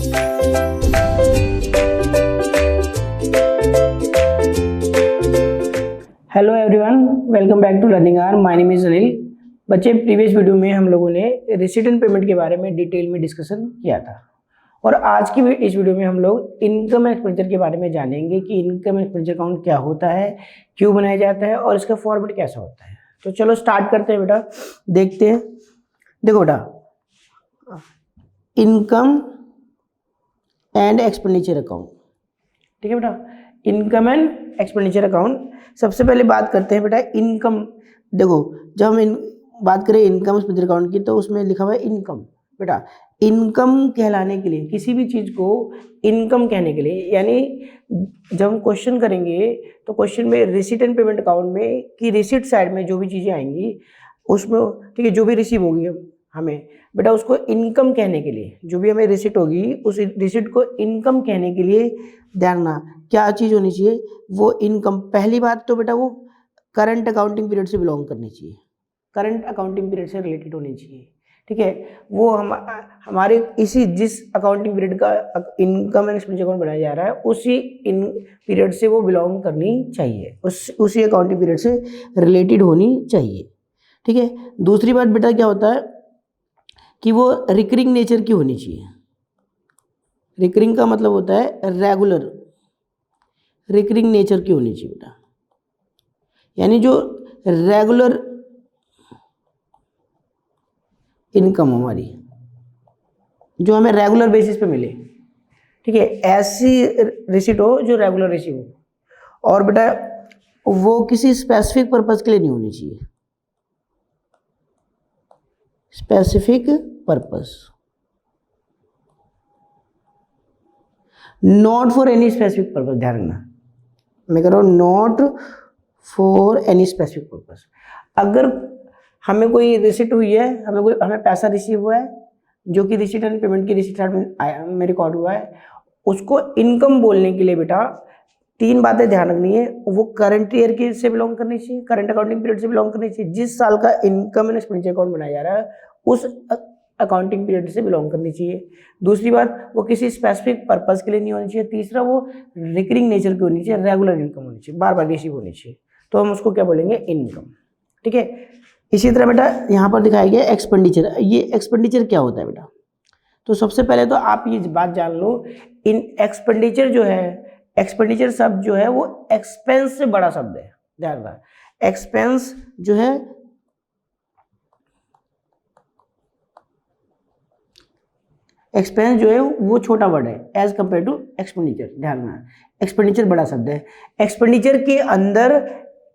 Hello everyone, welcome back to learning hour. My name is Anil. बच्चे, previous video में हम लोगों ने रिसीट एंड पेमेंट के बारे में डिटेल में डिस्कशन किया था और आज की इस वीडियो में हम लोग इनकम एक्सपेंडिचर के बारे में जानेंगे कि इनकम एक्सपेंडिचर अकाउंट क्या होता है, क्यों बनाया जाता है और इसका फॉर्मेट कैसा होता है। तो चलो स्टार्ट करते हैं बेटा, देखते हैं। देखो बेटा, इनकम एंड एक्सपेंडिचर अकाउंट, ठीक है बेटा, इनकम एंड एक्सपेंडिचर अकाउंट। सबसे पहले बात करते हैं बेटा इनकम। देखो, जब हम बात करें इनकम एक्सपेंडिचर अकाउंट की तो उसमें लिखा हुआ है इनकम। बेटा, इनकम कहलाने के लिए, किसी भी चीज़ को इनकम कहने के लिए, यानी जब हम क्वेश्चन करेंगे तो क्वेश्चन में रिसीट एंड पेमेंट अकाउंट में कि रिसीट साइड में जो भी चीज़ें आएंगी उसमें, ठीक है, जो भी रिसीव होगी हमें बेटा, उसको इनकम कहने के लिए, जो भी हमें रिसीट होगी उस रिसीट को इनकम कहने के लिए ध्यान रखना क्या चीज़ होनी चाहिए, वो इनकम। पहली बात तो बेटा वो करंट अकाउंटिंग पीरियड से बिलोंग करनी चाहिए, करंट अकाउंटिंग पीरियड से रिलेटेड होनी चाहिए, ठीक है। वो हमारे इसी जिस अकाउंटिंग पीरियड का इनकम एंड एक्सपेंडिचर अकाउंट बनाया जा रहा है उसी इन पीरियड से वो बिलोंग करनी चाहिए, उसी अकाउंटिंग पीरियड से रिलेटेड होनी चाहिए, ठीक है। दूसरी बात बेटा क्या होता है कि वो रिकरिंग नेचर की होनी चाहिए। रिकरिंग का मतलब होता है रेगुलर, रिकरिंग नेचर की होनी चाहिए बेटा, यानी जो रेगुलर इनकम हमारी जो हमें रेगुलर बेसिस पे मिले, ठीक है, ऐसी रिसीट हो जो रेगुलर रिसीव हो। और बेटा वो किसी स्पेसिफिक पर्पस के लिए नहीं होनी चाहिए, specific purpose, not for any specific purpose. ध्यान रखना, मैं कह रहा हूँ not for any specific purpose. अगर हमें कोई रिसीट हुई है, हमें पैसा रिसीव हुआ है जो कि रिसीट एंड पेमेंट की रिसीट में रिकॉर्ड हुआ है, उसको इनकम बोलने के लिए बेटा तीन बातें ध्यान रखनी है। वो करंट ईयर के से बिलोंग करनी चाहिए, करंट अकाउंटिंग पीरियड से बिलोंग करनी चाहिए। जिस साल का इनकम एंड एक्सपेंडिचर अकाउंट बनाया जा रहा है उस अकाउंटिंग पीरियड से बिलोंग करनी चाहिए। दूसरी बात, वो किसी स्पेसिफिक पर्पस के लिए नहीं होनी चाहिए। तीसरा, वो रिकरिंग नेचर की होनी चाहिए, रेगुलर इनकम होनी चाहिए, बार बार रिसीव होनी चाहिए। तो हम उसको क्या बोलेंगे, इनकम, ठीक है। इसी तरह बेटा यहाँ पर दिखाया गया एक्सपेंडिचर। ये एक्सपेंडिचर क्या होता है बेटा, तो सबसे पहले तो आप ये बात जान लो, इन एक्सपेंडिचर जो है, एक्सपेंडिचर शब्द जो है वो एक्सपेंस से बड़ा शब्द है। ध्यान रखना, एक्सपेंस जो है एक्सपेंस जो है वो छोटा वर्ड है एज कंपेयर टू एक्सपेंडिचर। ध्यान रखना, एक्सपेंडिचर बड़ा शब्द है। एक्सपेंडिचर के अंदर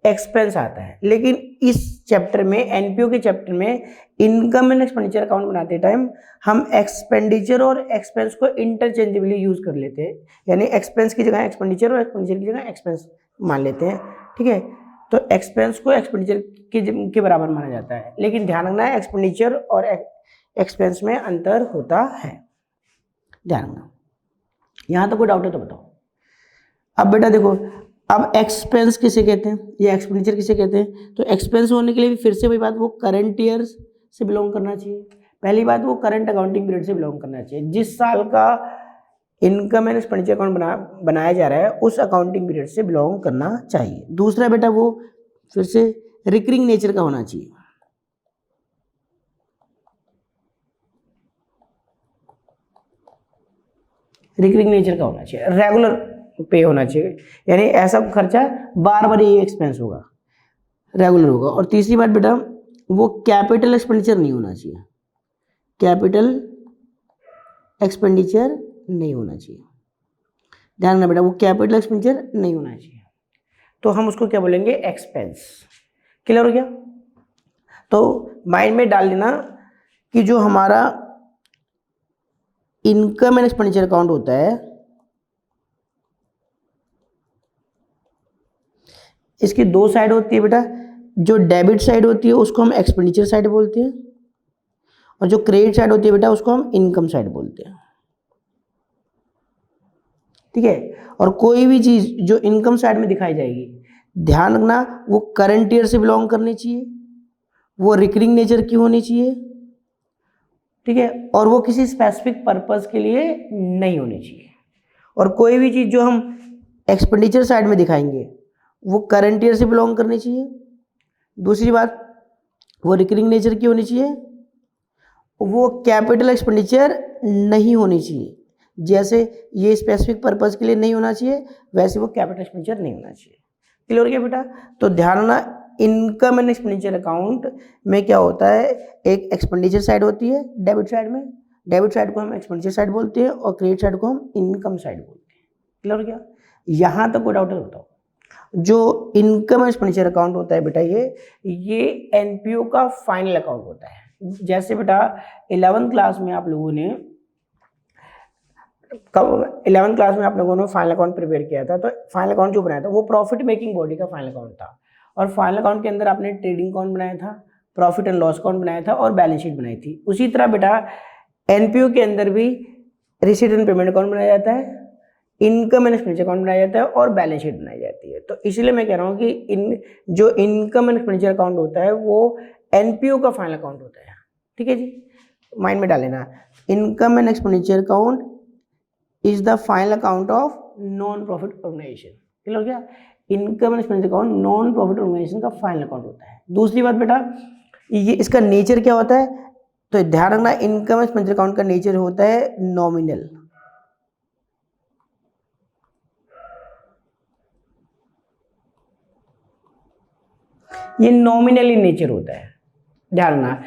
एक्सपेंस आता है, लेकिन इस चैप्टर में, एनपीओ के चैप्टर में, इनकम एंड एक्सपेंडिचर अकाउंट बनाते टाइम हम एक्सपेंडिचर और एक्सपेंस को इंटरचेंजेबली यूज कर लेते हैं, यानी एक्सपेंस की जगह एक्सपेंडिचर और एक्सपेंडिचर की जगह एक्सपेंस मान लेते हैं, ठीक है। तो एक्सपेंस को एक्सपेंडिचर के बराबर माना जाता है, लेकिन ध्यान रखना है एक्सपेंडिचर और एक्सपेंस में अंतर होता है। ध्यान रखना, यहाँ तक कोई डाउट है तो बताओ। अब बेटा देखो, अब एक्सपेंस किसे कहते हैं या एक्सपेंडिचर किसे कहते हैं, तो एक्सपेंस होने के लिए भी फिर से वही बात, वो करंट ईयर से बिलोंग करना चाहिए। पहली बात, वो करंट अकाउंटिंग पीरियड से बिलोंग करना चाहिए। जिस साल का इनकम एंड एक्सपेंडिचर अकाउंट बनाया जा रहा है उस अकाउंटिंग पीरियड से बिलोंग करना चाहिए। दूसरा बेटा, वो फिर से रिकरिंग नेचर का होना चाहिए। रिकरिंग नेचर का होना चाहिए, रेगुलर पे होना चाहिए, यानी ऐसा खर्चा बार बार ये एक्सपेंस होगा, रेगुलर होगा। और तीसरी बात बेटा, वो कैपिटल एक्सपेंडिचर नहीं होना चाहिए, कैपिटल एक्सपेंडिचर नहीं होना चाहिए। ध्यान रखना बेटा, वो कैपिटल एक्सपेंडिचर नहीं होना चाहिए, तो हम उसको क्या बोलेंगे, एक्सपेंस। क्लियर हो गया। तो माइंड में डाल लेना कि जो हमारा इनकम एंड एक्सपेंडिचर अकाउंट होता है, इसकी दो साइड होती है बेटा। जो डेबिट साइड होती है उसको हम एक्सपेंडिचर साइड बोलते हैं, और जो क्रेडिट साइड होती है बेटा उसको हम इनकम साइड बोलते हैं, ठीक है। और कोई भी चीज़ जो इनकम साइड में दिखाई जाएगी, ध्यान रखना वो करंट ईयर से बिलोंग करनी चाहिए, वो रिकरिंग नेचर की होनी चाहिए, ठीक है, और वो किसी स्पेसिफिक पर्पस के लिए नहीं होनी चाहिए। और कोई भी चीज़ जो हम एक्सपेंडिचर साइड में दिखाएंगे वो करंट ईयर से बिलोंग करनी चाहिए। दूसरी बात, वो रिकरिंग नेचर की होनी चाहिए, वो कैपिटल एक्सपेंडिचर नहीं होनी चाहिए। जैसे ये स्पेसिफिक पर्पस के लिए नहीं होना चाहिए, वैसे वो कैपिटल एक्सपेंडिचर नहीं होना चाहिए। क्लियर हो गया बेटा? तो ध्यान रखना, इनकम एंड एक्सपेंडिचर अकाउंट में क्या होता है, एक एक्सपेंडिचर साइड होती है डेबिट साइड में, डेबिट साइड को हम एक्सपेंडिचर साइड बोलते हैं और क्रेडिट साइड को हम इनकम साइड बोलते हैं। क्लियर हो गया? यहाँ तक कोई डाउट है बताओ? जो इनकम एंड एक्सपेंडिचर अकाउंट होता है बेटा, ये एनपीओ का फाइनल अकाउंट होता है। जैसे बेटा 11th क्लास में आप लोगों ने 11th क्लास में आप लोगों ने फाइनल अकाउंट प्रिपेयर किया था, तो फाइनल अकाउंट जो बनाया था वो प्रॉफिट मेकिंग बॉडी का फाइनल अकाउंट था। और फाइनल अकाउंट के अंदर आपने ट्रेडिंग अकाउंट बनाया था, प्रॉफिट एंड लॉस अकाउंट बनाया था और बैलेंस शीट बनाई थी। उसी तरह बेटा एनपीओ के अंदर भी रिसीट एंड पेमेंट अकाउंट बनाया जाता है, इनकम एंड एक्सपेंडिचर अकाउंट बनाया जाता है और बैलेंस शीट बनाई जाती है। तो इसलिए मैं कह रहा हूँ कि जो इनकम एंड एक्सपेंडिचर अकाउंट होता है वो एनपीओ का फाइनल अकाउंट होता है। ठीक है जी, माइंड में डाल लेना, income and expenditure account is the final account of non profit organisation. Clear हो गया? Income and expenditure account non profit organisation का फाइनल अकाउंट होता है। दूसरी बात बेटा, ये इसका नेचर क्या होता है, तो ध्यान रखना, इनकम एंड एक्सपेंडिचर अकाउंट का नेचर होता है नॉमिनल। ये नॉमिनल इन नेचर होता है। ध्यान रखना,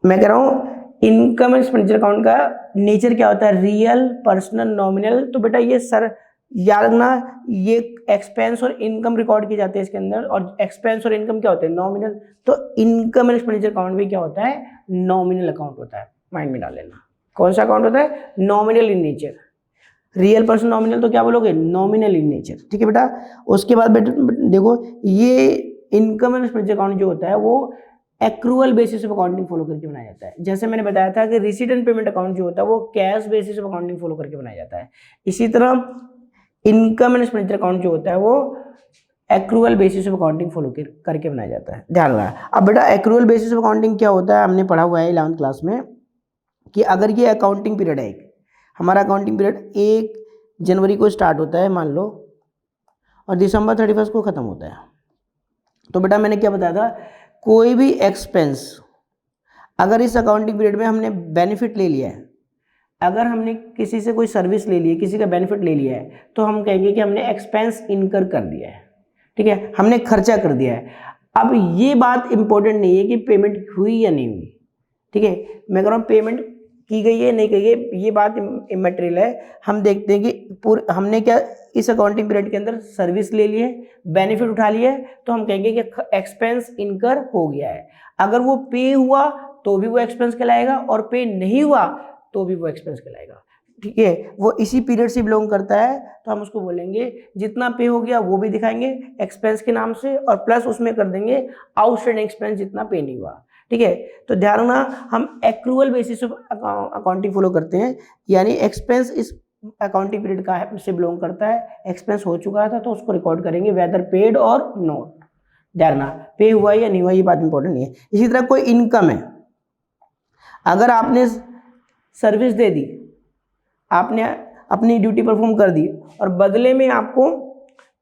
मैं कह रहा हूं इनकम एंड एक्सपेंडिचर अकाउंट का नेचर क्या होता है, रियल, पर्सनल, नॉमिनल। तो बेटा ये सर याद रखना, ये एक्सपेंस और इनकम रिकॉर्ड किए जाते हैं इसके अंदर, और एक्सपेंस और इनकम क्या होते हैं, नॉमिनल। तो इनकम एंड एक्सपेंडिचर अकाउंट भी क्या होता है, नॉमिनल अकाउंट होता है। माइंड में डाल लेना, कौन सा अकाउंट होता है, nominal in nature. Real, person, nominal तो क्या बोलोगे, नॉमिनल इन नेचर। ठीक है बेटा? उसके बाद बेटा देखो, ये इनकम एंड एक्सपेंडिचर अकाउंट जो होता है वो accrual basis of accounting follow करके बनाया जाता है। जैसे मैंने बताया था कि रिसीट एंड पेमेंट अकाउंट जो होता है वो cash basis of accounting follow करके बनाया जाता है। इसी तरह इनकम एंड एक्सपेंडिचर अकाउंट जो होता है वो accrual basis of accounting follow करके बनाया जाता है। ध्यान रखना। अब बेटा एक्रूअल बेसिस ऑफ अकाउंटिंग क्या होता है, हमने पढ़ा हुआ है 11th क्लास में, कि अगर ये अकाउंटिंग पीरियड है, हमारा अकाउंटिंग पीरियड 1 जनवरी को स्टार्ट होता है मान लो, और दिसंबर 31 को ख़त्म होता है, तो बेटा मैंने क्या बताया था, कोई भी एक्सपेंस अगर इस अकाउंटिंग पीरियड में हमने बेनिफिट ले लिया है, अगर हमने किसी से कोई सर्विस ले ली है, किसी का बेनिफिट ले लिया है, तो हम कहेंगे कि हमने एक्सपेंस इनकर कर दिया है। ठीक है, हमने खर्चा कर दिया है। अब ये बात इंपॉर्टेंट नहीं है कि पेमेंट हुई या नहीं हुई। ठीक है, मैं कह रहा हूँ पेमेंट की गई है नहीं की गई, ये बात इमैटेरियल है। हम देखते हैं कि हमने क्या इस अकाउंटिंग पीरियड के अंदर सर्विस ले ली है, बेनिफिट उठा लिया है, तो हम कहेंगे कि एक्सपेंस इनकर हो गया है। अगर वो पे हुआ तो भी वो एक्सपेंस कहलाएगा, और पे नहीं हुआ तो भी वो एक्सपेंस कहलाएगा। ठीक है, वो इसी पीरियड से बिलोंग करता है, तो हम उसको बोलेंगे जितना पे हो गया वो भी दिखाएंगे एक्सपेंस के नाम से, और प्लस उसमें कर देंगे आउटस्टैंडिंग एक्सपेंस जितना पे नहीं हुआ। ठीक है, तो ध्यान रखना, हम accrual basis of accounting follow करते हैं, यानी एक्सपेंस इस अकाउंटिंग पीरियड का से बिलोंग करता है, एक्सपेंस हो चुका था तो उसको रिकॉर्ड करेंगे वेदर पेड और नॉट। ध्यान रखना, पे हुआ या नहीं हुआ ये बात इंपॉर्टेंट नहीं है। इसी तरह कोई इनकम है, अगर आपने सर्विस दे दी, आपने अपनी ड्यूटी परफॉर्म कर दी, और बदले में आपको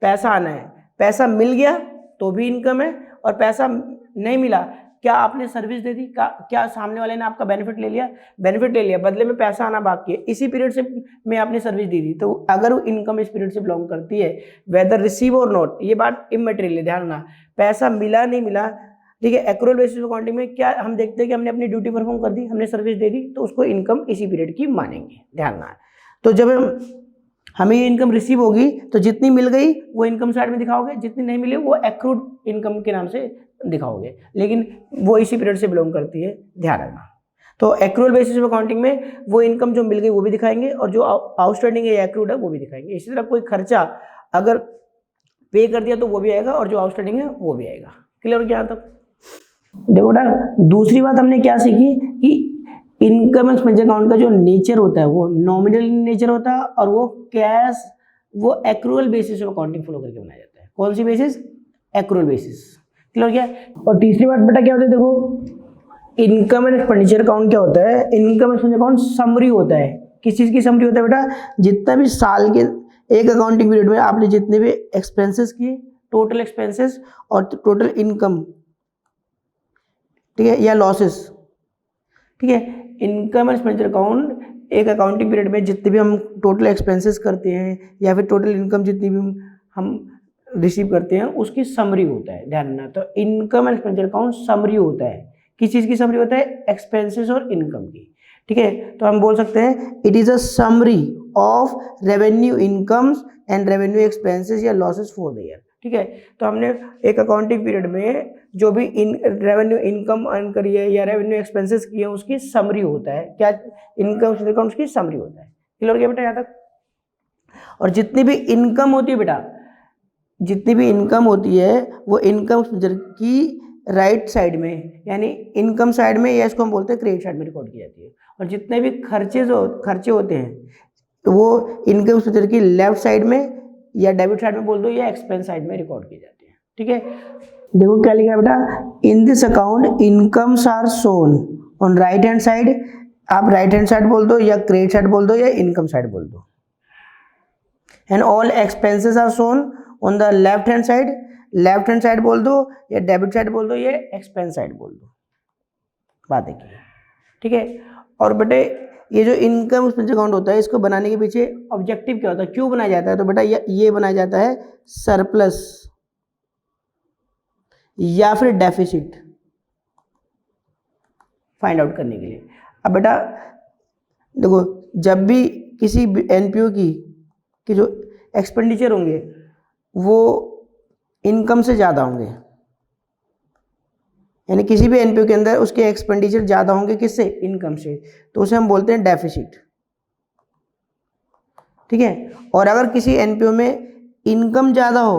पैसा आना है, पैसा मिल गया तो भी इनकम है, और पैसा नहीं मिला, क्या आपने सर्विस दे दी, क्या सामने वाले ने आपका बेनिफिट ले लिया, बेनिफिट ले लिया, बदले में पैसा आना बाकी है, इसी पीरियड से में आपने सर्विस दी थी, तो अगर वो इनकम इस पीरियड से बिलोंग करती है, वेदर रिसीव और नॉट, ये बात इमैटेरियल है। ध्यान रखना, पैसा मिला नहीं मिला, ठीक है, एक्रूअल बेसिस ऑफ अकाउंटिंग में क्या हम देखते हैं कि हमने अपनी ड्यूटी परफॉर्म कर दी, हमने सर्विस दे दी, तो उसको इनकम इसी पीरियड की मानेंगे। ध्यान रखना, तो जब हमें ये इनकम रिसीव होगी तो जितनी मिल गई वो इनकम साइड में दिखाओगे, जितनी नहीं मिली वो एक्रूड इनकम के नाम से दिखाओगे, लेकिन वो इसी पीरियड से बिलोंग करती है। ध्यान रखना, तो एक्रूअल बेसिस ऑफ अकाउंटिंग में वो इनकम जो मिल गई वो भी दिखाएंगे, और जो आउटस्टैंडिंग है एक्रूड है वो भी दिखाएंगे। इसी तरह कोई खर्चा अगर पे कर दिया तो वो भी आएगा, और जो आउटस्टैंडिंग है वो भी आएगा। क्लियर हो गया यहाँ तक? देखो बेटा, दूसरी बात हमने क्या सीखी कि इनकम एक्सपेंडिचर अकाउंट का जो नेचर होता है वो नॉमिनल नेचर होता है, और वो कैश, वो accrual basis of accounting follow करके बनाया जाता है। कौन सी बेसिस? Accrual basis. क्लियर क्या? और तीसरी बात बेटा क्या होती है, देखो इनकम एंड एक्सपेंडिचर अकाउंट क्या होता है? इनकम एक्सपेंडिचर अकाउंट समरी होता है। किस चीज़ की समरी होता है बेटा? जितना भी साल के एक अकाउंटिंग पीरियड में आपने जितने भी एक्सपेंसेस किए, टोटल एक्सपेंसेस और टोटल इनकम, ठीक है, या लॉसेस, ठीक है। इनकम एंड एक्सपेंडिचर अकाउंट एक अकाउंटिंग पीरियड में जितने भी हम टोटल एक्सपेंसेस करते हैं या फिर टोटल इनकम जितनी भी हम रिसीव करते हैं उसकी समरी होता है, ध्यान रखना। तो income and expenditure account summary होता है। किस चीज़ की समरी होता है? एक्सपेंसेस और इनकम की, ठीक है। तो हम बोल सकते हैं it is a summary of revenue incomes and revenue expenses या लॉसेस फॉर द ईयर, ठीक है। तो हमने एक अकाउंटिंग पीरियड में जो भी रेवेन्यू इनकम अर्न करी है या रेवेन्यू एक्सपेंसेस किए हैं उसकी समरी होता है। क्या? इनकम अकाउंट की समरी होता है। क्लियर हो गया बेटा यहाँ तक? और जितनी भी इनकम होती है बेटा, जितनी भी इनकम होती है वो इनकम की राइट साइड में, यानी इनकम साइड में, या इसको हम बोलते हैं क्रेडिट साइड में रिकॉर्ड की जाती है। और जितने भी खर्चे होते हैं वो इनकम स्ट्रक्चर की लेफ्ट साइड में या डेबिट साइड में बोल दो या एक्सपेंस साइड में रिकॉर्ड की जाती है, ठीक है। देखो क्या लिखा है बेटा? In this account incomes are shown on right hand side. आप राइट हैंड साइड बोल दो या क्रेडिट साइड बोल दो या इनकम साइड बोल दो। And all expenses are shown on the left hand side. Left hand side बोल दो या डेबिट साइड बोल दो या एक्सपेंस साइड बोल दो। बात देखिए, ठीक है। और बेटे ये जो इनकम एक्सपेंस अकाउंट होता है इसको बनाने के पीछे ऑब्जेक्टिव क्या होता है, क्यों बनाया जाता है? तो बेटा ये बनाया जाता है सरप्लस या फिर डेफिसिट फाइंड आउट करने के लिए। अब बेटा देखो, जब भी किसी एनपीओ की जो एक्सपेंडिचर होंगे वो इनकम से ज़्यादा होंगे, यानी किसी भी एनपीओ के अंदर उसके एक्सपेंडिचर ज़्यादा होंगे किससे? इनकम से, तो उसे हम बोलते हैं डेफिसिट, ठीक है। और अगर किसी एनपीओ में इनकम ज़्यादा हो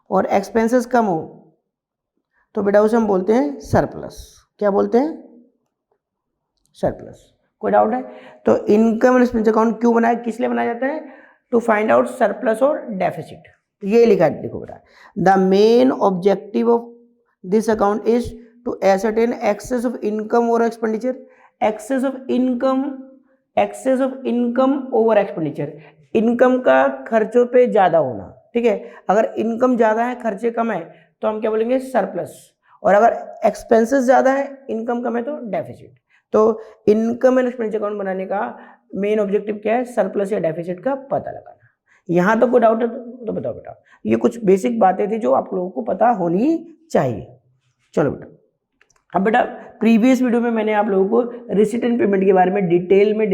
और एक्सपेंसेस कम हो तो बेटा उसे हम बोलते हैं सरप्लस। क्या बोलते हैं? सरप्लस। कोई डाउट है? तो इनकम एंड एक्सपेंस अकाउंट क्यों बनाया, किस लिए बनाया जाता है? टू फाइंड आउट सरप्लस और डेफिसिट। ये लिखा है, देखो बेटा, the main objective of this account is to ascertain excess of income और expenditure. Excess of income over expenditure, income का खर्चों पे ज़्यादा होना, ठीक है। अगर इनकम ज़्यादा है खर्चे कम है तो हम क्या बोलेंगे? सरप्लस। और अगर एक्सपेंसेस ज़्यादा है इनकम कम है तो डेफिसिट। तो इनकम एंड एक्सपेंडिचर अकाउंट बनाने का मेन ऑब्जेक्टिव क्या है? सरप्लस या डेफिसिट का पता लगाना। यहाँ तक कोई डाउट है तो बताओ बेटा। ये कुछ बेसिक बातें थी जो आप लोगों को पता होनी चाहिए। चलो बेटा, अब बेटा प्रीवियस वीडियो में मैंने आप लोगों को रिसीट एंड पेमेंट के बारे में डिटेल में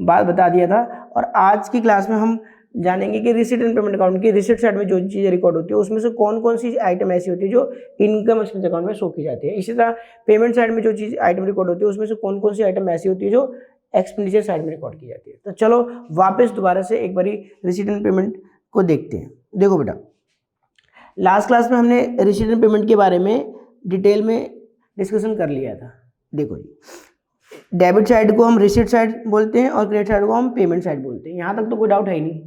बात बता दिया था, और आज की क्लास में हम जानेंगे कि रिसीट एंड पेमेंट अकाउंट की रिसीट साइड में जो चीज़ें रिकॉर्ड होती है उसमें से कौन कौन सी आइटम ऐसी होती है जो इनकम एक्सपेंस अकाउंट में शो की जाती है। इसी तरह पेमेंट साइड में जो चीज़ आइटम रिकॉर्ड होती है उसमें से कौन कौन सी आइटम ऐसी होती है जो एक्सपेंडिचर साइड में रिकॉर्ड की जाती है। तो चलो वापस दोबारा से एक बारी रिसीट एंड पेमेंट को देखते हैं। देखो बेटा, लास्ट क्लास में हमने रिसीट एंड पेमेंट के बारे में डिटेल में डिस्कशन कर लिया था। देखो जी, डेबिट साइड को हम रिसीट साइड बोलते हैं और क्रेडिट साइड को हम पेमेंट साइड बोलते हैं। यहाँ तक तो कोई डाउट है ही नहीं।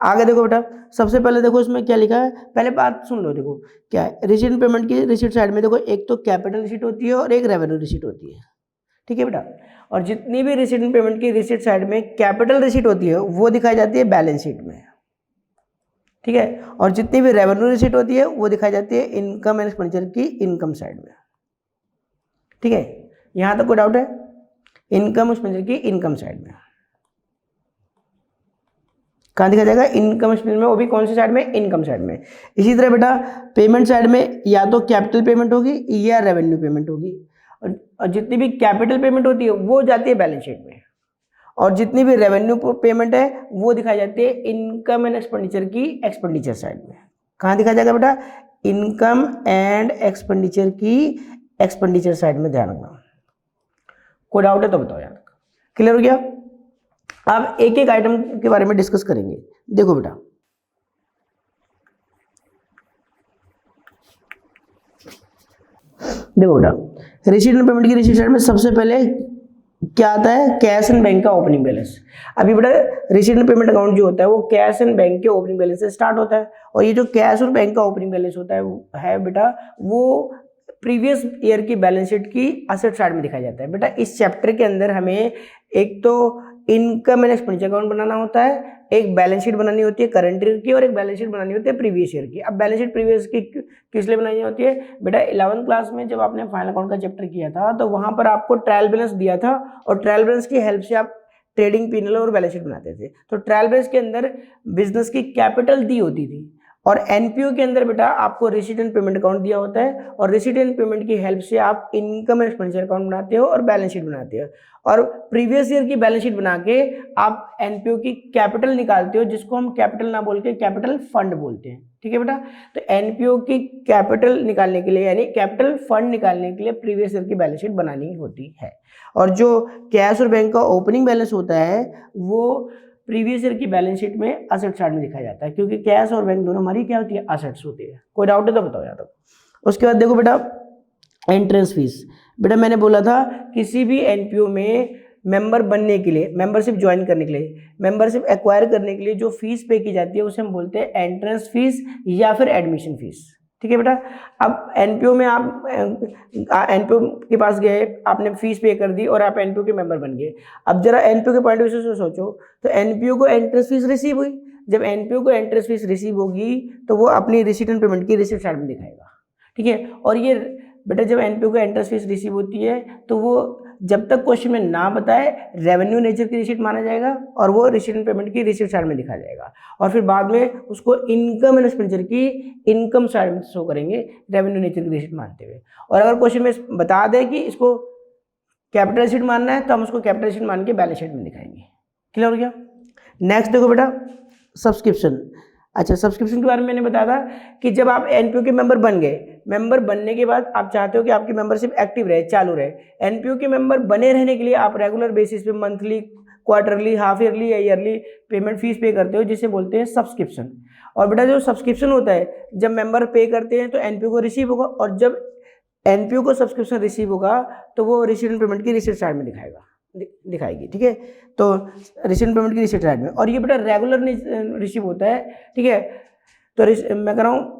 आगे देखो बेटा, सबसे पहले देखो इसमें क्या लिखा है, पहले बात सुन लो। देखो क्या है, रिसीट एंड पेमेंट की रिसीट साइड में देखो एक तो कैपिटल रिसीट होती है और एक रेवेन्यू रिसीट होती है, ठीक है बेटा। और जितनी भी रिसीट एंड पेमेंट की रिसीट साइड में कैपिटल रिसीट होती है वो दिखाई जाती है बैलेंस शीट में, ठीक है। और जितनी भी रेवेन्यू रिसीट होती है वो दिखाई जाती है इनकम एंड एक्सपेंडिचर की इनकम साइड में, ठीक है। यहाँ तक कोई डाउट है? इनकम एक्सपेंडिचर की इनकम साइड में कहाँ दिखा जाएगा? इनकम एक्सपेंडिचर में, वो भी कौन सी साइड में? इनकम साइड में। इसी तरह बेटा पेमेंट साइड में या तो कैपिटल पेमेंट होगी या रेवेन्यू पेमेंट होगी, और जितनी भी कैपिटल पेमेंट होती है वो जाती है बैलेंस शीट में, और जितनी भी रेवेन्यू पेमेंट है वो दिखाई जाती है इनकम एंड एक्सपेंडिचर की एक्सपेंडिचर साइड में। कहाँ दिखाया जाएगा बेटा? इनकम एंड एक्सपेंडिचर की एक्सपेंडिचर साइड में, ध्यान रखना। कोई डाउट है तो बताओ यार। क्लियर हो गया? अब एक एक आइटम के बारे में डिस्कस करेंगे। देखो बेटा, रिसीट एंड पेमेंट की रिसीट साइड में सबसे पहले क्या आता है? कैश एंड बैंक का ओपनिंग बैलेंस। अभी बेटा रिसीट एंड पेमेंट अकाउंट जो होता है वो कैश एंड बैंक के ओपनिंग बैलेंस से स्टार्ट होता है, और ये जो कैश और बैंक का ओपनिंग बैलेंस होता है बेटा वो प्रीवियस ईयर की बैलेंस शीट की असेट साइड में दिखाया जाता है। बेटा इस चैप्टर के अंदर हमें एक तो इनकम एंड एक्सपेंडिचर अकाउंट बनाना होता है, एक बैलेंस शीट बनानी होती है करंट ईयर की, और एक बैलेंस शीट बनानी होती है प्रीवियस ईयर की। अब बैलेंस शीट प्रीवियस की किस लिए बनानी होती है? बेटा 11th क्लास में जब आपने फाइनल अकाउंट का चैप्टर किया था तो वहां पर आपको ट्रायल बैलेंस दिया था, और ट्रायल बैलेंस की हेल्प से आप ट्रेडिंग पीनल और बैलेंस शीट बनाते थे। तो ट्रायल बैलेंस के अंदर बिजनेस की कैपिटल दी होती थी, और एनपीओ के अंदर बेटा आपको रिसीट एंड पेमेंट अकाउंट दिया होता है, और रिसीट एंड पेमेंट की हेल्प से आप इनकम एंड एक्सपेंडिचर अकाउंट बनाते हो और बैलेंस शीट बनाते हो, और प्रीवियस ईयर की बैलेंस शीट बना के आप एनपीओ की कैपिटल निकालते हो, जिसको हम कैपिटल ना बोल के कैपिटल फंड बोलते हैं। ठीक है बेटा, तो एनपीओ की कैपिटल निकालने के लिए यानी कैपिटल फंड निकालने के लिए प्रीवियस ईयर की बैलेंस शीट बनानी होती है। और जो कैश और बैंक का ओपनिंग बैलेंस होता है वो प्रीवियस ईयर की बैलेंस शीट में असेट साइड में दिखाया जाता है, क्योंकि कैश और बैंक दोनों हमारी क्या होती है? असेट्स होती है। कोई डाउट है तो बताओ यार। उसके बाद देखो बेटा एंट्रेंस फीस। बेटा मैंने बोला था किसी भी एनपीओ में मेंबर बनने के लिए, मेंबरशिप ज्वाइन करने के लिए, मेंबरशिप एक्वायर करने के लिए जो फीस पे की जाती है उसे हम बोलते हैं एंट्रेंस फीस या फिर एडमिशन फीस। ठीक है बेटा, अब एनपीओ में आप एनपीओ के पास गए, आपने फीस पे कर दी और आप एनपीओ के मेंबर बन गए। अब जरा एनपीओ के पॉइंट ऑफ व्यू से सोचो, तो एनपीओ को एंट्रेंस फीस रिसीव हुई। जब एनपीओ को एंट्रेंस फीस रिसीव होगी तो वो अपनी रिसीट एंड पेमेंट की रिसीट साइड में दिखाएगा। ठीक है, और ये बेटा जब एनपीओ को एंट्रेंस फीस रिसीव होती है तो वो जब तक क्वेश्चन में ना बताए रेवेन्यू नेचर की रिसीट माना जाएगा, और वो रिसीट एंड पेमेंट की रिसीट साइड में दिखाया जाएगा, और फिर बाद में उसको इनकम एंड एक्सपेंडिचर की इनकम साइड में शो करेंगे रेवेन्यू नेचर की रिसीट मानते हुए। और अगर क्वेश्चन में बता दे कि इसको कैपिटल रिसीट मानना है तो हम उसको कैपिटल रिसीट मान के बैलेंस शीट में दिखाएंगे। क्लियर हो गया? नेक्स्ट देखो बेटा सब्सक्रिप्शन। अच्छा, सब्सक्रिप्शन के बारे में मैंने बताया था कि जब आप एनपीओ के मेंबर बन गए, मेंबर बनने के बाद आप चाहते हो कि आपकी मेंबरशिप एक्टिव रहे, चालू रहे। एनपीओ के मेंबर बने रहने के लिए आप रेगुलर बेसिस पे मंथली, क्वार्टरली, हाफ ईयरली या ईयरली पेमेंट फीस पे करते हो, जिसे बोलते हैं सब्सक्रिप्शन। और बेटा जो सब्सक्रिप्शन होता है जब मेंबर पे करते हैं तो एनपीओ को रिसीव होगा, और जब एनपीओ को सब्सक्रिप्शन रिसीव होगा तो वो रिसीट एंड पेमेंट की रिसीट साइड में दिखाएगी। ठीक है, तो रिसीट एंड पेमेंट की रिसीट साइड में, और ये बेटा रेगुलर रिसीव होता है। ठीक है, तो मैं कह रहा हूँ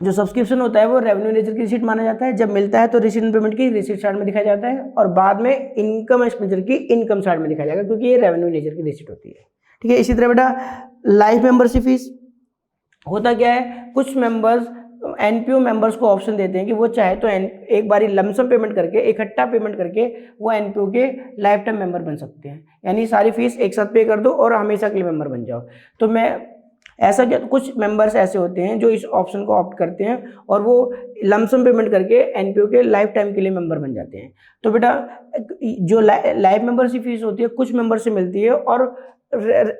जो सब्सक्रिप्शन होता है वो रेवेन्यू नेचर की रिसीट माना जाता है। जब मिलता है तो रिसीट एंड पेमेंट की रिसीट साइड में दिखाया जाता है, और बाद में इनकम एक्सपेंडिचर की इनकम साइड में दिखाया जाएगा, क्योंकि ये रेवेन्यू नेचर की रिसीट होती है। ठीक है, इसी तरह बेटा लाइफ मेंबरशिप फीस होता क्या है, कुछ मेंबर्स एनपीओ मेंबर्स को ऑप्शन देते हैं कि वो चाहे तो एक बारी लमसम पेमेंट करके, इकट्ठा पेमेंट करके वो एनपीओ के लाइफ टाइम मेंबर बन सकते हैं, यानी सारी फीस एक साथ पे कर दो और हमेशा के लिए मेंबर बन जाओ। तो मैं ऐसा क्या, कुछ मेंबर्स ऐसे होते हैं जो इस ऑप्शन को ऑप्ट करते हैं और वो लमसम पेमेंट करके एनपीओ के लाइफ टाइम के लिए मेंबर बन जाते हैं। तो बेटा जो लाइफ मेंबरशिप फीस होती है कुछ मेंबर से मिलती है, और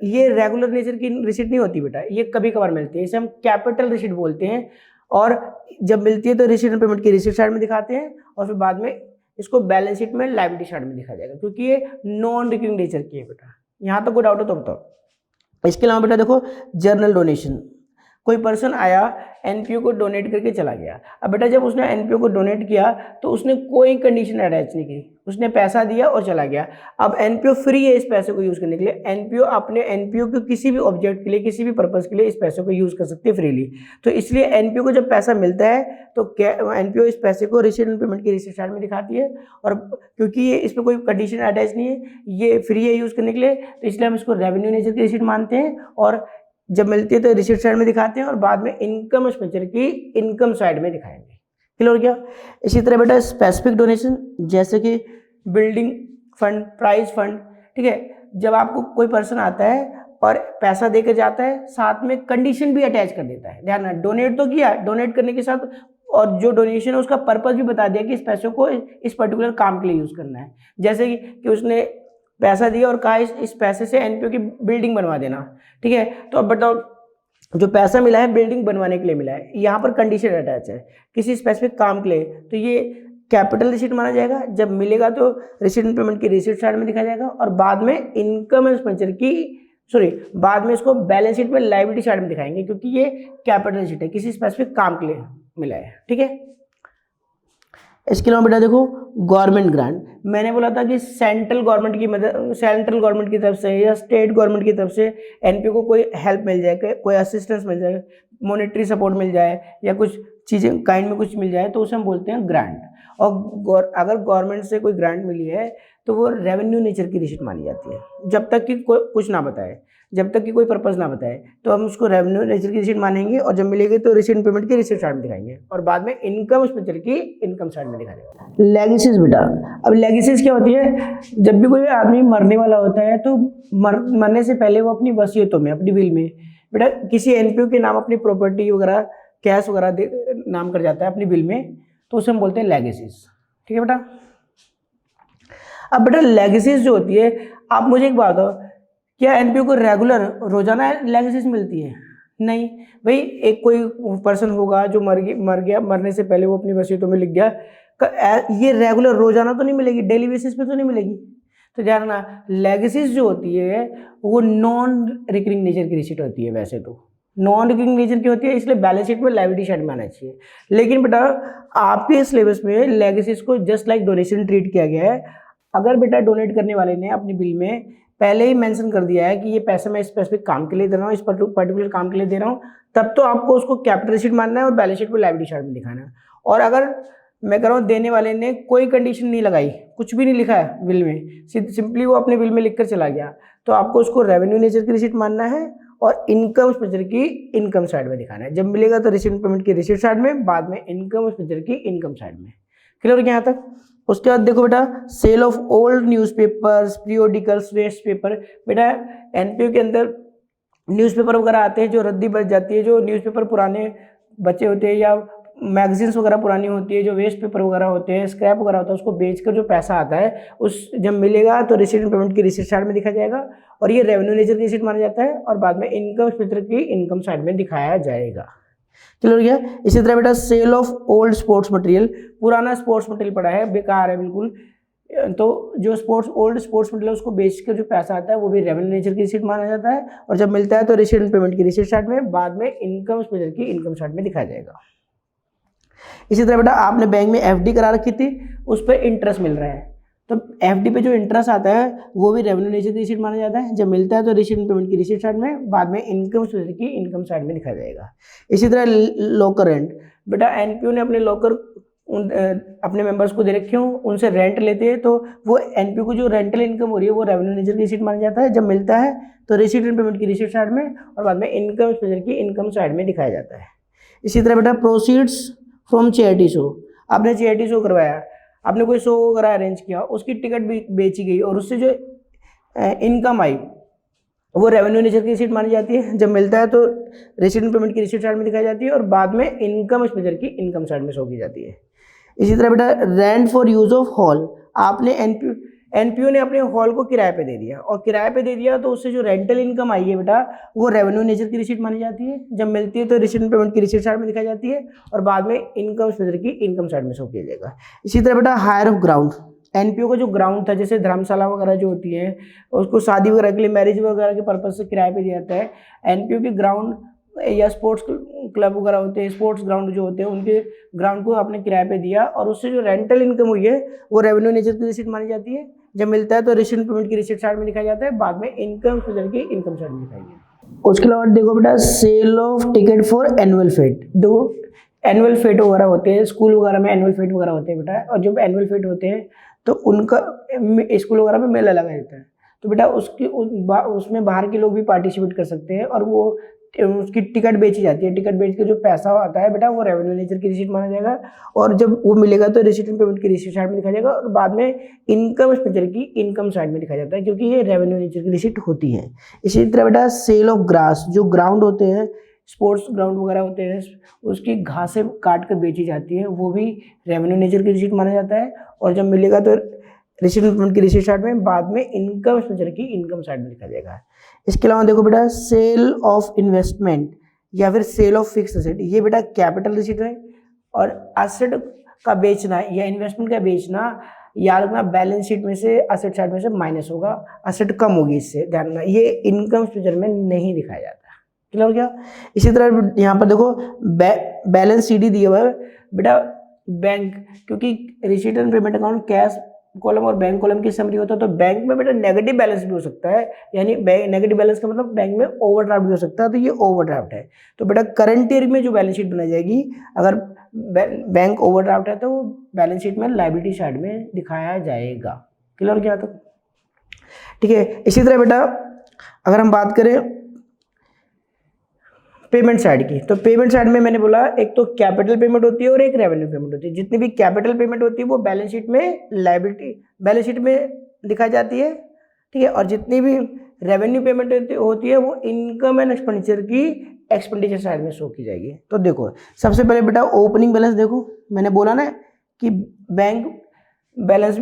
ये रेगुलर नेचर की रिसीट नहीं होती बेटा, ये कभी कभार मिलती है, इसे हम कैपिटल रिसीट बोलते हैं। और जब मिलती है तो रिसीट एंड पेमेंट की रिसीट साइड में दिखाते हैं, और फिर बाद में इसको बैलेंस शीट में लायबिलिटी साइड में दिखाया जाएगा, क्योंकि ये नॉन रिकरिंग नेचर की है बेटा। यहाँ तक कोई डाउट हो तो बताओ। इसके अलावा बेटा देखो जर्नल डोनेशन, कोई पर्सन आया एनपीओ को डोनेट करके चला गया। अब बेटा जब उसने एनपीओ को डोनेट किया तो उसने कोई कंडीशन अटैच नहीं की, उसने पैसा दिया और चला गया। अब एनपीओ फ्री है इस पैसे को यूज़ करने के लिए, एनपीओ अपने एनपीओ को किसी भी ऑब्जेक्ट के लिए, किसी भी पर्पज़ के लिए इस पैसे को यूज़ कर सकती है फ्रीली। तो इसलिए एनपीओ को जब पैसा मिलता है तो एनपीओ इस पैसे को रिसीट एंड पेमेंट की रिसीट साइड में दिखाती है, और क्योंकि ये इस पर कोई कंडीशन अटैच नहीं है, ये फ्री है यूज़ करने के लिए, तो इसलिए हम इसको रेवेन्यू नेचर की रिसीट मानते हैं, और जब मिलती है तो रिसीट साइड में दिखाते हैं, और बाद में इनकम एक्सपेंडिचर की इनकम साइड में दिखाएंगे। क्लियर हो गया? इसी तरह बेटा स्पेसिफिक डोनेशन, जैसे कि बिल्डिंग फंड, प्राइज फंड। ठीक है, जब आपको कोई पर्सन आता है और पैसा देकर जाता है, साथ में कंडीशन भी अटैच कर देता है। ध्यान रखना, डोनेट तो किया, डोनेट करने के साथ और जो डोनेशन है उसका पर्पस भी बता दिया कि इस पैसे को इस पर्टिकुलर काम के लिए यूज़ करना है। जैसे कि उसने पैसा दिया और कहा इस पैसे से एनपीओ की बिल्डिंग बनवा देना। ठीक है, तो अब बताओ जो पैसा मिला है बिल्डिंग बनवाने के लिए मिला है, यहाँ पर कंडीशन अटैच है किसी स्पेसिफिक काम के लिए, तो ये कैपिटल रिसीट माना जाएगा। जब मिलेगा तो रिसीट एंड पेमेंट की रिसीट साइड में दिखाया जाएगा, और बाद में इनकम एक्सपेंडिचर की बाद में इसको बैलेंस शीट में लायबिलिटी साइड में दिखाएंगे, क्योंकि ये कैपिटल रिसीट है, किसी स्पेसिफिक काम के लिए मिला है। ठीक है, इसके अलावा बेटा देखो गवर्नमेंट ग्रांट, मैंने बोला था कि सेंट्रल गवर्नमेंट की तरफ से या स्टेट गवर्नमेंट की तरफ से एनपीओ को कोई हेल्प मिल जाए, कोई असिस्टेंस मिल जाए, मॉनेटरी सपोर्ट मिल जाए, या कुछ चीज़ें काइंड में कुछ मिल जाए तो उसे हम बोलते हैं ग्रांट। और अगर गवर्नमेंट से कोई ग्रांट मिली है तो वो रेवेन्यू नेचर की रिसीट मानी जाती है, जब तक कि कोई कुछ ना बताए, जब तक कि कोई पर्पज़ ना बताए तो हम उसको रेवेन्यू नेचर की रिसीट मानेंगे, और जब मिलेगी तो रिसीट पेमेंट की रिसीट साइड में दिखाएंगे, और बाद में इनकम स्ट्रक्चर की इनकम साइड में दिखाएंगे। लेगेसीज बेटा, अब लेगेसीज क्या होती है, जब भी कोई आदमी मरने वाला होता है तो मरने से पहले वो अपनी वसीयतों में, अपनी विल में बेटा किसी एनपीओ के नाम अपनी प्रॉपर्टी वगैरह, कैश वगैरह नाम कर जाता है अपनी बिल में, तो उसे हम बोलते हैं लेगेसीज। ठीक है बेटा। अब बेटा लेगेसीज जो होती है, आप मुझे एक बात बताओ, क्या एनपीओ को रेगुलर रोजाना लेगेसीज मिलती है? नहीं भाई, एक कोई पर्सन होगा जो मर गया, मरने से पहले वो अपनी वसीयतों में लिख गया, ये रेगुलर रोजाना तो नहीं मिलेगी, डेली बेसिस पे तो नहीं मिलेगी। तो ध्यान रखना, लेगेसीज जो होती है वो नॉन रिकरिंग नेचर की रिसीट होती है। वैसे तो नॉन रिकरिंग नेचर की होती है, इसलिए बैलेंस शीट में लायबिलिटी साइड में आना चाहिए। लेकिन बेटा आपके सिलेबस में लेगेसीज को जस्ट लाइक डोनेशन ट्रीट किया गया है। अगर बेटा डोनेट करने वाले ने अपनी बिल में पहले ही मेंशन कर दिया है कि ये पैसा मैं स्पेसिफिक काम के लिए दे रहा हूँ, इस पर्टिकुलर काम के लिए दे रहा हूँ, तब तो आपको उसको कैपिटल रिसीट मानना है और बैलेंस शीट में लायबिलिटी साइड में दिखाना है। और अगर मैं कह रहा हूँ देने वाले ने कोई कंडीशन नहीं लगाई, कुछ भी नहीं लिखा है बिल में, सिंपली वो अपने बिल में लिखकर चला गया, तो आपको उसको रेवेन्यू नेचर की रिसीट मानना है और इनकम स्ट्रक्चर की इनकम साइड में दिखाना है। जब मिलेगा तो रिसीट पेमेंट की रिसीट साइड में, बाद में इनकम स्ट्रक्चर की इनकम साइड में। क्लियर यहाँ तक? उसके बाद देखो बेटा, sale of old newspapers, periodicals, waste paper. बेटा एनपीओ के अंदर न्यूज़पेपर वगैरह आते हैं जो रद्दी बच जाती है, जो न्यूज़पेपर पुराने बचे होते हैं, या मैगजीन्स वगैरह पुरानी होती है, जो वेस्ट पेपर वगैरह होते हैं, स्क्रैप वगैरह होता है, उसको बेचकर जो पैसा आता है, उस जब मिलेगा तो रिसीट पेमेंट की रिसीट साइड में दिखाया जाएगा, और ये रेवेन्यू नेचर की रिसीट माना जाता है, और बाद में इनकम स्ट्रक्चर की इनकम साइड में दिखाया जाएगा। क्लियर हो गया? इसी तरह बेटा sale of old sports material, पुराना स्पोर्ट्स मटेरियल पड़ा है, बेकार है बिल्कुल, तो जो ओल्ड स्पोर्ट्स मटेरियल उसको बेचकर जो पैसा आता है वो भी रेवेन्यू नेचर की रिसीट माना जाता है, और जब मिलता है तो रिसीट पेमेंट की रिसीट साइड में, बाद में इनकम स्ट्रक्चर की इनकम साइड में दिखाया जाएगा। इसी तरह बेटा आपने बैंक में एफडी करा रखी थी, उस पर इंटरेस्ट मिल रहा है, तो एफडी पे जो इंटरेस्ट आता है वो भी रेवेन्यू नेचर की रिसीट माना जाता है। जब मिलता है तो रिसीट पेमेंट की रिसीट साइड में, बाद में इनकम स्ट्रक्चर की इनकम साइड में दिखाया जाएगा। इसी तरह लॉकर रेंट, बेटा एनपीओ ने अपने लॉकर अपने मेंबर्स को दे रखे हों, उनसे रेंट लेते हैं, तो वो एनपीओ को जो रेंटल इनकम हो रही है वो रेवेन्यू नेचर की रिसीट माना जाता है। जब मिलता है तो रिसीट एंड पेमेंट की रिसीट साइड में, और बाद में इनकम स्ट्रक्चर की इनकम साइड में दिखाया जाता है। इसी तरह बेटा प्रोसीड्स फ्रॉम चैरिटी शो, आपने चैरिटी शो करवाया, आपने कोई शो वगैरह अरेंज किया, उसकी टिकट भी बेची गई, और उससे जो इनकम आई वो रेवेन्यू नेचर की रिसीट मानी जाती है। जब मिलता है तो रिसीट एंड पेमेंट की रिसीट साइड में दिखाई जाती है, और बाद में इनकम स्ट्रक्चर की इनकम साइड में शो की जाती है। इसी तरह बेटा rent for use of hall, आपने एनपीओ ने अपने हॉल को किराए पे दे दिया, और किराए पे दे दिया तो उससे जो रेंटल इनकम आई है बेटा वो रेवेन्यू नेचर की रिसीट मानी जाती है। जब मिलती है तो रिसीट एंड पेमेंट की रिसीट साइड में दिखाई जाती है, और बाद में इनकम स्ट्रक्चर की इनकम साइड में शो किया जाएगा। इसी तरह बेटा हायर ऑफ ग्राउंड, एनपीओ का जो ग्राउंड था, जैसे धर्मशाला वगैरह जो होती है, उसको शादी वगैरह के लिए, मैरिज वगैरह के पर्पज से किराए पे दिया जाता है। एनपीओ के ग्राउंड या स्पोर्ट्स क्लब वगैरह होते हैं, स्पोर्ट्स ग्राउंड जो होते हैं, उनके ग्राउंड को आपने किराए पे दिया, और उससे जो रेंटल इनकम हुई है वो रेवेन्यू नेचर की रिसीट मानी जाती है। जब मिलता है तो रिसीट पेमेंट की रिसीट साइड में दिखाया जाता है, बाद में इनकम स्ट्रक्चर की इनकम साइड में दिखाई जाती है। उसके अलावा देखो बेटा sale of ticket for annual fete, देखो एनुअल फेट वगैरह होते हैं, स्कूल वगैरह में एनुअल फेट वगैरह होते हैं बेटा, और जब एनुअल फेट होते हैं तो उनका स्कूल वगैरह में मेला लगा रहता है, तो बेटा उसमें बाहर के लोग भी पार्टिसिपेट कर सकते हैं, और वो उसकी टिकट बेची जाती है। टिकट बेच के जो पैसा आता है बेटा वो रेवेन्यू नेचर की रिसीट माना जाएगा, और जब वो मिलेगा तो रिसीट एंड पेमेंट की रिसीट साइड में दिखाया जाएगा, और बाद में इनकम स्ट्रक्चर की इनकम साइड में दिखाया जाता है, क्योंकि ये रेवेन्यू नेचर की रिसीट होती है। इसी तरह बेटा सेल ऑफ ग्रास, जो ग्राउंड होते हैं, स्पोर्ट्स ग्राउंड वगैरह होते हैं, उसकी घासें काट कर बेची जाती है, वो भी रेवेन्यू नेचर की रिसीट माना जाता है, और जब मिलेगा तो रिसीट पेमेंट की रिसीट साइड में, बाद में इनकम स्ट्रक्चर की इनकम साइड में दिखा जाएगा। इसके अलावा देखो बेटा सेल ऑफ इन्वेस्टमेंट या फिर सेल ऑफ फिक्स एसेट, ये बेटा कैपिटल रिसीट है, और एसेट का बेचना या इन्वेस्टमेंट का बेचना, याद रखना बैलेंस शीट में से एसेट साइड में से माइनस होगा, एसेट कम होगी, इससे ध्यान रखना, ये इनकम स्ट्रक्चर में नहीं दिखाया जाता। क्लियर हो गया? इसी तरह यहाँ पर देखो बैलेंस सीडी दिया हुआ है बेटा बैंक, क्योंकि receipt and payment account cash column और बैंक कॉलम की समरी होता है, तो बैंक में बेटा नेगेटिव बैलेंस भी हो सकता है, यानी नेगेटिव बैलेंस का मतलब बैंक में ओवरड्राफ्ट भी हो सकता है, तो ये ओवरड्राफ्ट है। तो बेटा करंट ईयर में जो बैलेंस शीट बनाई जाएगी, अगर बैंक ओवरड्राफ्ट है तो वो बैलेंस शीट में लायबिलिटी साइड में दिखाया जाएगा। क्लियर क्या? तो ठीक है। इसी तरह बेटा अगर हम बात करें पेमेंट साइड की, तो पेमेंट साइड में मैंने बोला एक तो कैपिटल पेमेंट होती है और एक रेवेन्यू पेमेंट होती है। जितनी भी कैपिटल पेमेंट होती है वो बैलेंस शीट में लायबिलिटी बैलेंस शीट में दिखाई जाती है, ठीक है। और जितनी भी रेवेन्यू पेमेंट होती है वो इनकम एंड एक्सपेंडिचर की एक्सपेंडिचर साइड में शो की जाएगी। तो देखो सबसे पहले बेटा ओपनिंग बैलेंस देखो, मैंने बोला ना कि bank balance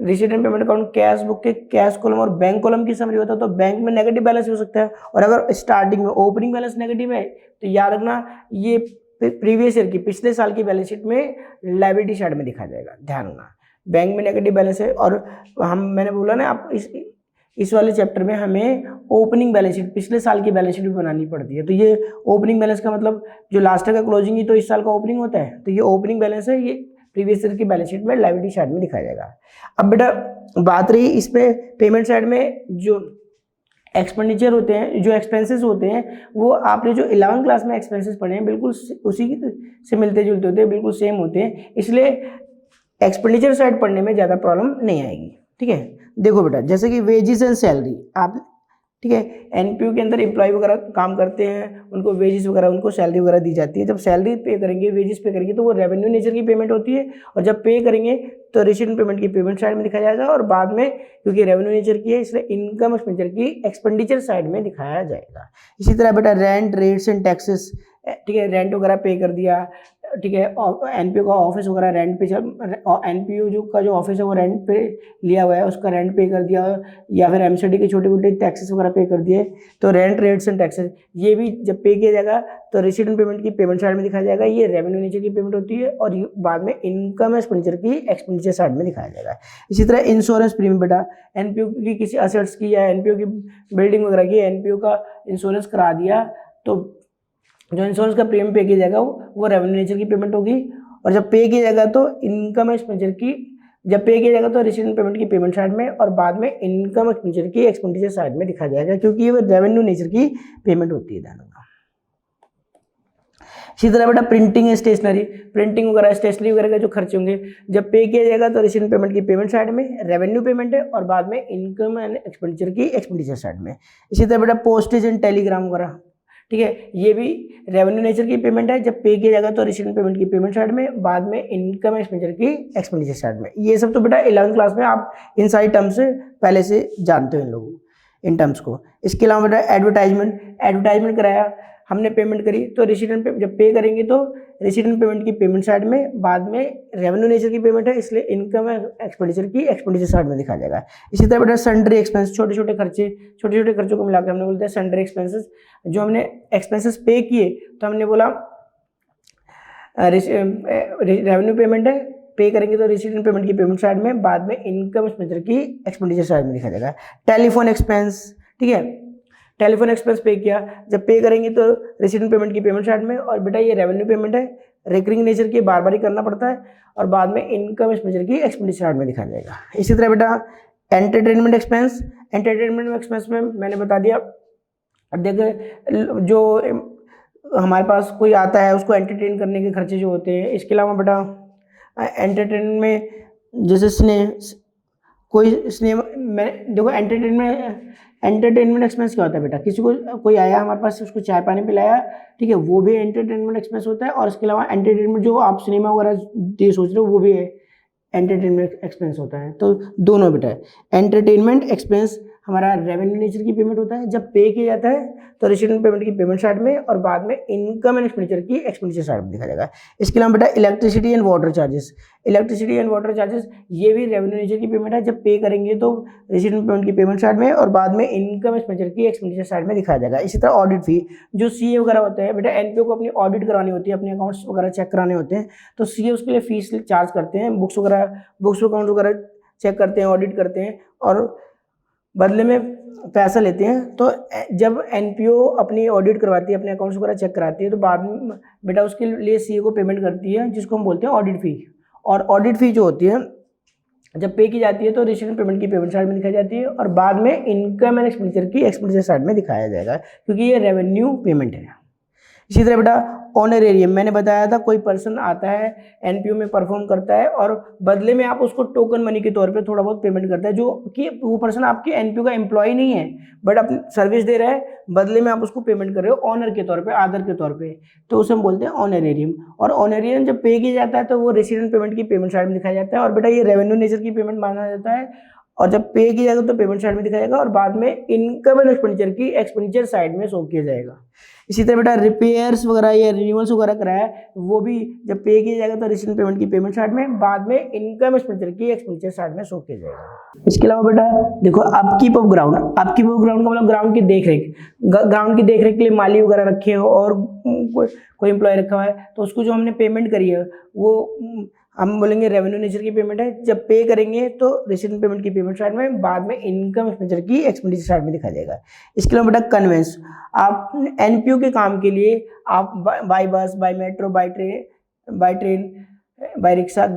receipt and payment account cash book के कैश कॉलम और बैंक कॉलम की समरी होता है, तो बैंक में नेगेटिव बैलेंस हो सकता है। और अगर स्टार्टिंग में ओपनिंग बैलेंस नेगेटिव है तो याद रखना ये प्रीवियस ईयर की पिछले साल की बैलेंस शीट में लायबिलिटी साइड में दिखाया जाएगा। ध्यान रखना बैंक में नेगेटिव बैलेंस है। और मैंने बोला ना आप इस वाले चैप्टर में हमें ओपनिंग बैलेंस शीट पिछले साल की बैलेंस शीट भी बनानी पड़ती है। तो ये ओपनिंग बैलेंस का मतलब जो लास्ट का क्लोजिंग ही तो इस साल का ओपनिंग होता है, तो ये ओपनिंग बैलेंस है, ये प्रीवियस ईयर की बैलेंस शीट में लायबिलिटी साइड में दिखाया जाएगा। अब बेटा बात रही इसमें पेमेंट साइड में जो एक्सपेंडिचर होते हैं, जो एक्सपेंसेस होते हैं, वो आपने जो 11th क्लास में एक्सपेंसेस पढ़े हैं बिल्कुल उसी से मिलते जुलते होते हैं, बिल्कुल सेम होते हैं, इसलिए एक्सपेंडिचर साइड पढ़ने में ज़्यादा प्रॉब्लम नहीं आएगी। ठीक है। देखो बेटा जैसे कि वेजेस एंड सैलरी आप, ठीक है, एनपीयू के अंदर एम्प्लॉय वगैरह काम करते हैं, उनको वेजेस वगैरह, उनको सैलरी वगैरह दी जाती है। जब सैलरी पे करेंगे, वेजेस पे करेंगे, तो वो रेवेन्यू नेचर की पेमेंट होती है। और जब पे करेंगे तो रिसीट पेमेंट की पेमेंट साइड में दिखाया जाएगा, और बाद में क्योंकि रेवेन्यू नेचर की है इसलिए इनकम एक्सपेंडिचर की एक्सपेंडिचर साइड में दिखाया जाएगा। इसी तरह बेटा रेंट, रेट्स एंड टैक्सेस, ठीक है, रेंट वगैरह पे कर दिया, ठीक है, एनपीओ का ऑफिस वगैरह रेंट पे, एनपीओ जो का जो ऑफिस है वो रेंट पे लिया हुआ है, उसका रेंट पे कर दिया, या फिर एमसीडी के छोटे मोटे टैक्सेस वगैरह पे कर दिए, तो रेंट, रेट्स एंड टैक्सेस ये भी जब पे किया जाएगा तो रिसीट एंड पेमेंट की पेमेंट साइड में दिखाया जाएगा। ये रेवेन्यू नेचर की पेमेंट होती है, और बाद में इनकम एक्सपेंडिचर की एक्सपेंडिचर साइड में दिखाया जाएगा। इसी तरह इंश्योरेंस प्रीमियम बेटा एनपीओ की किसी असेट्स की या एनपीओ की बिल्डिंग वगैरह की एनपीओ का इंश्योरेंस करा दिया, तो जो इंश्योरेंस का प्रीमियम पे किया जाएगा वो रेवेन्यू नेचर की पेमेंट होगी। और जब पे किया जाएगा तो इनकम एक्सपेंडिचर की, जब पे किया जाएगा तो रिसीट पेमेंट की पेमेंट साइड में, और बाद में इनकम एक्सपेंडिचर की एक्सपेंडिचर साइड में दिखाया जाएगा, क्योंकि ये रेवेन्यू नेचर की पेमेंट होती है। ध्यान रखना। इसी तरह बेटा प्रिंटिंग स्टेशनरी, प्रिंटिंग वगैरह स्टेशनरी वगैरह के जो खर्चे होंगे जब पे किया जाएगा तो रिसीट पेमेंट की पेमेंट साइड में रेवेन्यू पेमेंट है, और बाद में इनकम एंड एक्सपेंडिचर की एक्सपेंडिचर साइड में। इसी तरह बेटा पोस्टेज एंड टेलीग्राम वगैरह, ठीक है, ये भी रेवेन्यू नेचर की पेमेंट है, जब पे किया जाएगा तो रिसीट पेमेंट की पेमेंट साइड में, बाद में इनकम एक्सपेंडिचर की एक्सपेंडिचर साइड में। ये सब तो बेटा 11th क्लास में आप इन सारी टर्म्स से पहले से जानते हो इन लोगों इन टर्म्स को। इसके अलावा बेटा एडवर्टाइजमेंट कराया हमने, पेमेंट करी, तो रिसीट जब पे करेंगे तो रिसीट एंड पेमेंट की पेमेंट साइड में, बाद में रेवेन्यू नेचर की पेमेंट है इसलिए इनकम एक्सपेंडिचर की एक्सपेंडिचर साइड में दिखाया जाएगा। इसी तरह बेटा सन्ड्री एक्सपेंस, छोटे छोटे खर्चों को मिलाकर हमने बोलते हैं सन्ड्री एक्सपेंसेस। जो हमने एक्सपेंसेस पे किए तो हमने बोला रेवेन्यू पेमेंट है, पे करेंगे तो रिसीट एंड पेमेंट की पेमेंट साइड में, बाद में इनकम एक्सपेंडिचर की एक्सपेंडिचर साइड में दिखाया जाएगा। टेलीफोन एक्सपेंस, ठीक है, टेलीफोन एक्सपेंस पे किया, जब पे करेंगे तो रिसीट एंड पेमेंट की पेमेंट साइड में, और बेटा ये रेवेन्यू पेमेंट है, रिकरिंग नेचर की, बार बार ही करना पड़ता है, और बाद में इनकम एक्सपेंडिचर की एक्सपेंडिचर साइड में दिखाया जाएगा। इसी तरह बेटा एंटरटेनमेंट एक्सपेंस में मैंने बता दिया, देखिए जो हमारे पास कोई आता है उसको एंटरटेन करने के खर्चे जो होते हैं। इसके अलावा बेटा एंटरटेनमेंट में जैसे कोई स्नेह मैं देखो एंटरटेनमेंट एक्सपेंस क्या होता है बेटा, किसी को कोई आया हमारे पास, उसको चाय पानी पिलाया, ठीक है, वो भी एंटरटेनमेंट एक्सपेंस होता है। और इसके अलावा एंटरटेनमेंट जो आप सिनेमा वगैरह दे सोच रहे हो वो भी एंटरटेनमेंट एक्सपेंस होता है। तो दोनों बेटा एंटरटेनमेंट एक्सपेंस हमारा रेवेन्यू नेचर की पेमेंट होता है, जब पे किया जाता है तो रिसीट पेमेंट की पेमेंट साइड में, और बाद में इनकम एंड एक्सपेंडिचर की एक्सपेंडिचर साइड में दिखाया जाएगा। इसके अलावा बेटा इलेक्ट्रिसिटी एंड वाटर चार्जेस ये भी रेवेन्यू नेचर की पेमेंट है, जब पे करेंगे तो रिसीट पेमेंट की पेमेंट साइड में, और बाद में इनकम एक्सपेंडिचर की एक्सपेंडिचर साइड में दिखाया जाएगा। इसी तरह ऑडिट फी, जो सीए वगैरह होते हैं बेटा, एनपीओ को अपनी ऑडिट करानी होती है, अपने अकाउंट्स वगैरह चेक कराने होते हैं, तो सीए उसके लिए फीस चार्ज करते हैं, बुक्स अकाउंट वगैरह चेक करते हैं, ऑडिट करते हैं, और बदले में पैसा लेते हैं। तो जब एनपीओ अपनी ऑडिट करवाती है, अपने अकाउंट्स वगैरह चेक कराती है, तो बाद में बेटा उसके लिए सीए को पेमेंट करती है, जिसको हम बोलते हैं ऑडिट फी। और ऑडिट फी जो होती है जब पे की जाती है तो रिसीटेंट पेमेंट की पेमेंट साइड में दिखाई जाती है और बाद में इनकम एंड एक्सपेंडिचर की एक्सपेंडिचर साइड में दिखाया जाएगा, क्योंकि ये रेवेन्यू पेमेंट है। इसी तरह बेटा ऑनरेरियम, मैंने बताया था कोई पर्सन आता है एनपीओ में परफॉर्म करता है और बदले में आप उसको टोकन मनी के तौर पे थोड़ा बहुत पेमेंट करता है, जो कि वो पर्सन आपके एनपीओ का एम्प्लॉय नहीं है बट अपनी सर्विस दे रहा है, बदले में आप उसको पेमेंट कर रहे हो ऑनर के तौर पे, आदर के तौर पे, तो उसे हम बोलते हैं ऑनरेरियम। और ऑनरेरियम जब पे किया जाता है तो वो रेसिडेंट पेमेंट की पेमेंट साइड में दिखाया जाता है और बेटा ये रेवेन्यू नेचर की पेमेंट माना जाता है, और जब पे किया जाएगा तो पेमेंट साइड में दिखाया जाएगा और बाद में इनकम एंड एक्सपेंडिचर की एक्सपेंडिचर साइड में शो किया जाएगा। इसी तरह बेटा रिपेयर्स वगैरह या रिन्यूअल्स वगैरह कराया है, वो भी जब पे किया जाएगा तो रिसीटेंट पेमेंट की पेमेंट साइड में, बाद में इनकम एक्सपेंडिचर की एक्सपेंडिचर साइड में शो किया जाएगा। इसके अलावा बेटा देखो upkeep of ground, upkeep of ground का मतलब ग्राउंड की देखरेख, ग्राउंड की देखरेख के लिए माली वगैरह रखे हो और कोई एम्प्लॉय रखा हुआ है तो उसको जो हमने पेमेंट करी है वो हम बोलेंगे रेवेन्यू नेचर की पेमेंट है। जब पे करेंगे तो रेसिडेंट पेमेंट की पेमेंट साइड में, बाद में इनकम एक्सपेंडिचर की एक्सपेंडिचर साइड में दिखाया जाएगा। इसके अलावा बेटा कन्वेंस, आप एनपीओ के काम के लिए आप by bus, by metro, by train, by rickshaw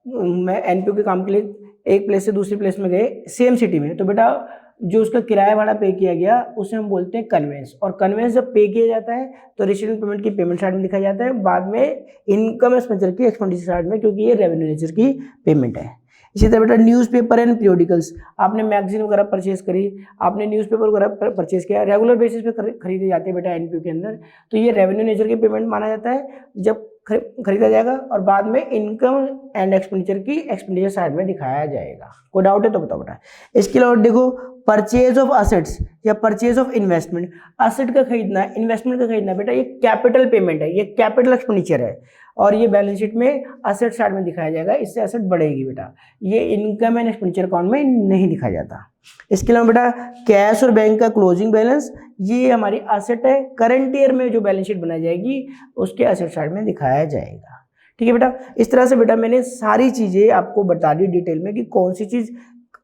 में एनपीओ के काम के लिए एक प्लेस से दूसरी प्लेस में गए सेम सिटी में, तो बेटा जो उसका किराया भाड़ा पे किया गया उसे हम बोलते हैं कन्वेंस। और कन्वेंस जब पे किया जाता है तो रेसिडेंट पेमेंट की पेमेंट साइड में दिखाया जाता है, बाद में इनकम एक्सपेंडिचर की एक्सपेंडिचर साइड में, क्योंकि ये रेवेन्यू नेचर की पेमेंट है। इसी तरह बेटा न्यूज़पेपर एंड पीरियोडिकल्स, आपने मैगजीन वगैरह परचेज करी, आपने न्यूज़पेपर वगैरह परचेज किया, रेगुलर बेसिस पे खरीदे जाते हैं बेटा एनपीओ के अंदर, तो ये रेवेन्यू नेचर की पेमेंट माना जाता है जब खरीदा जाएगा और बाद में इनकम एंड एक्सपेंडिचर की एक्सपेंडिचर साइड में दिखाया जाएगा। कोई डाउट है तो बताओ बेटा। इसके अलावा देखो परचेज ऑफ असेट्स या परचेज ऑफ इन्वेस्टमेंट, असेट का खरीदना, इन्वेस्टमेंट का खरीदना, बेटा ये कैपिटल पेमेंट है, ये कैपिटल एक्सपेंडिचर है और ये बैलेंस शीट में असेट साइड में दिखाया जाएगा, इससे असेट बढ़ेगी बेटा, ये इनकम एंड एक्सपेंडिचर अकाउंट में नहीं दिखाया जाता। इसके अलावा बेटा कैश और बैंक का क्लोजिंग बैलेंस, ये हमारी असेट है, करंट ईयर में जो बैलेंस शीट बनाई जाएगी उसके असेट साइड में दिखाया जाएगा। ठीक है बेटा, इस तरह से बेटा मैंने सारी चीज़ें आपको बता दी डिटेल में कि कौन सी चीज़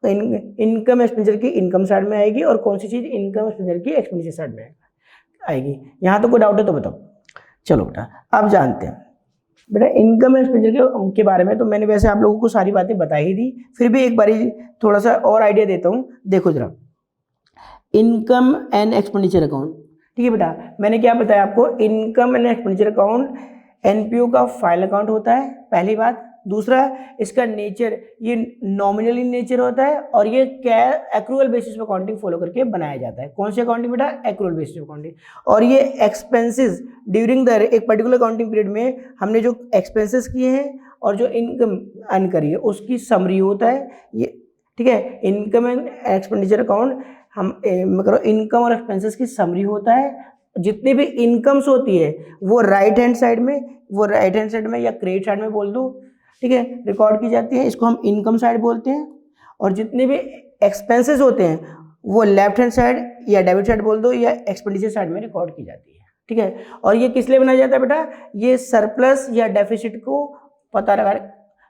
इनकम एक्सपेंडिचर की इनकम साइड में आएगी और कौन सी चीज़ इनकम एक्सपेंडिचर की एक्सपेंडिचर साइड में आएगी। यहाँ तो कोई डाउट है तो बताओ। चलो बेटा अब जानते हैं बेटा इनकम एक्सपेंडिचर के बारे में, तो मैंने वैसे आप लोगों को सारी बातें बता ही दी, फिर भी एक बारी थोड़ा सा और आइडिया देता हूँ। देखो जरा इनकम एंड एक्सपेंडिचर अकाउंट, ठीक है बेटा, मैंने क्या बताया आपको, income and expenditure account NPO का फाइल अकाउंट होता है, पहली बात। दूसरा इसका नेचर, ये नॉमिनली नेचर होता है और ये क्या एक्रूअल बेसिस पे अकाउंटिंग फॉलो करके बनाया जाता है। कौन सी अकाउंटिंग बेटा, एक्रूअल बेसिस पे अकाउंटिंग। और ये एक्सपेंसेस ड्यूरिंग द एक पर्टिकुलर अकाउंटिंग पीरियड में हमने जो एक्सपेंसेस किए हैं और जो इनकम अर्न करी है उसकी समरी होता है ये, ठीक है। इनकम एंड एक्सपेंडिचर अकाउंट हम करो इनकम और एक्सपेंसेस की समरी होता है, जितनी भी इनकम्स होती है वो राइट हैंड साइड में या क्रेडिट साइड में बोल दो, ठीक है, रिकॉर्ड की जाती है, इसको हम इनकम साइड बोलते हैं। और जितने भी एक्सपेंसेस होते हैं वो लेफ्ट हैंड साइड या डेबिट साइड बोल दो या एक्सपेंडिचर साइड में रिकॉर्ड की जाती है, ठीक है। और ये किस लिए बनाया जाता है बेटा, ये सरप्लस या डेफिसिट को पता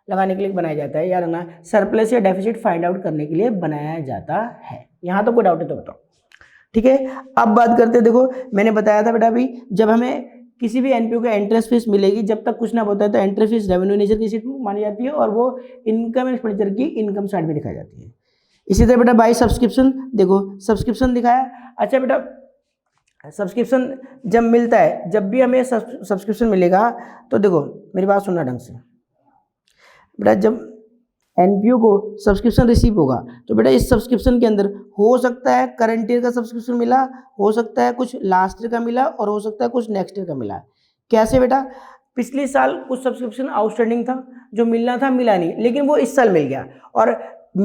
लगाने के लिए बनाया जाता है, याद रखना, सरप्लस या डेफिसिट फाइंड आउट करने के लिए बनाया जाता है। यहाँ तो कोई डाउट है तो बताओ, ठीक है। अब बात करते हैं, देखो मैंने बताया था बेटा अभी, जब हमें किसी भी एनपीओ का एंट्रेंस फीस मिलेगी, जब तक कुछ ना होता है तो एंट्रेंस फीस रेवेन्यू नेचर की शीट मानी जाती है और वो इनकम एक्सपेंडिचर की इनकम साइड में दिखाई जाती है। इसी तरह बेटा बाय सब्सक्रिप्शन, देखो सब्सक्रिप्शन दिखाया। अच्छा बेटा सब्सक्रिप्शन जब मिलता है, जब भी हमें सब्सक्रिप्शन मिलेगा तो देखो मेरी बात सुनना ढंग से बेटा, जब एनपीओ को सब्सक्रिप्शन रिसीव होगा तो बेटा इस सब्सक्रिप्शन के अंदर हो सकता है करंट ईयर का सब्सक्रिप्शन मिला, हो सकता है कुछ लास्ट ईयर का मिला और हो सकता है कुछ नेक्स्ट ईयर का मिला। कैसे बेटा, पिछले साल कुछ सब्सक्रिप्शन आउटस्टैंडिंग था, जो मिलना था मिला नहीं, लेकिन वो इस साल मिल गया, और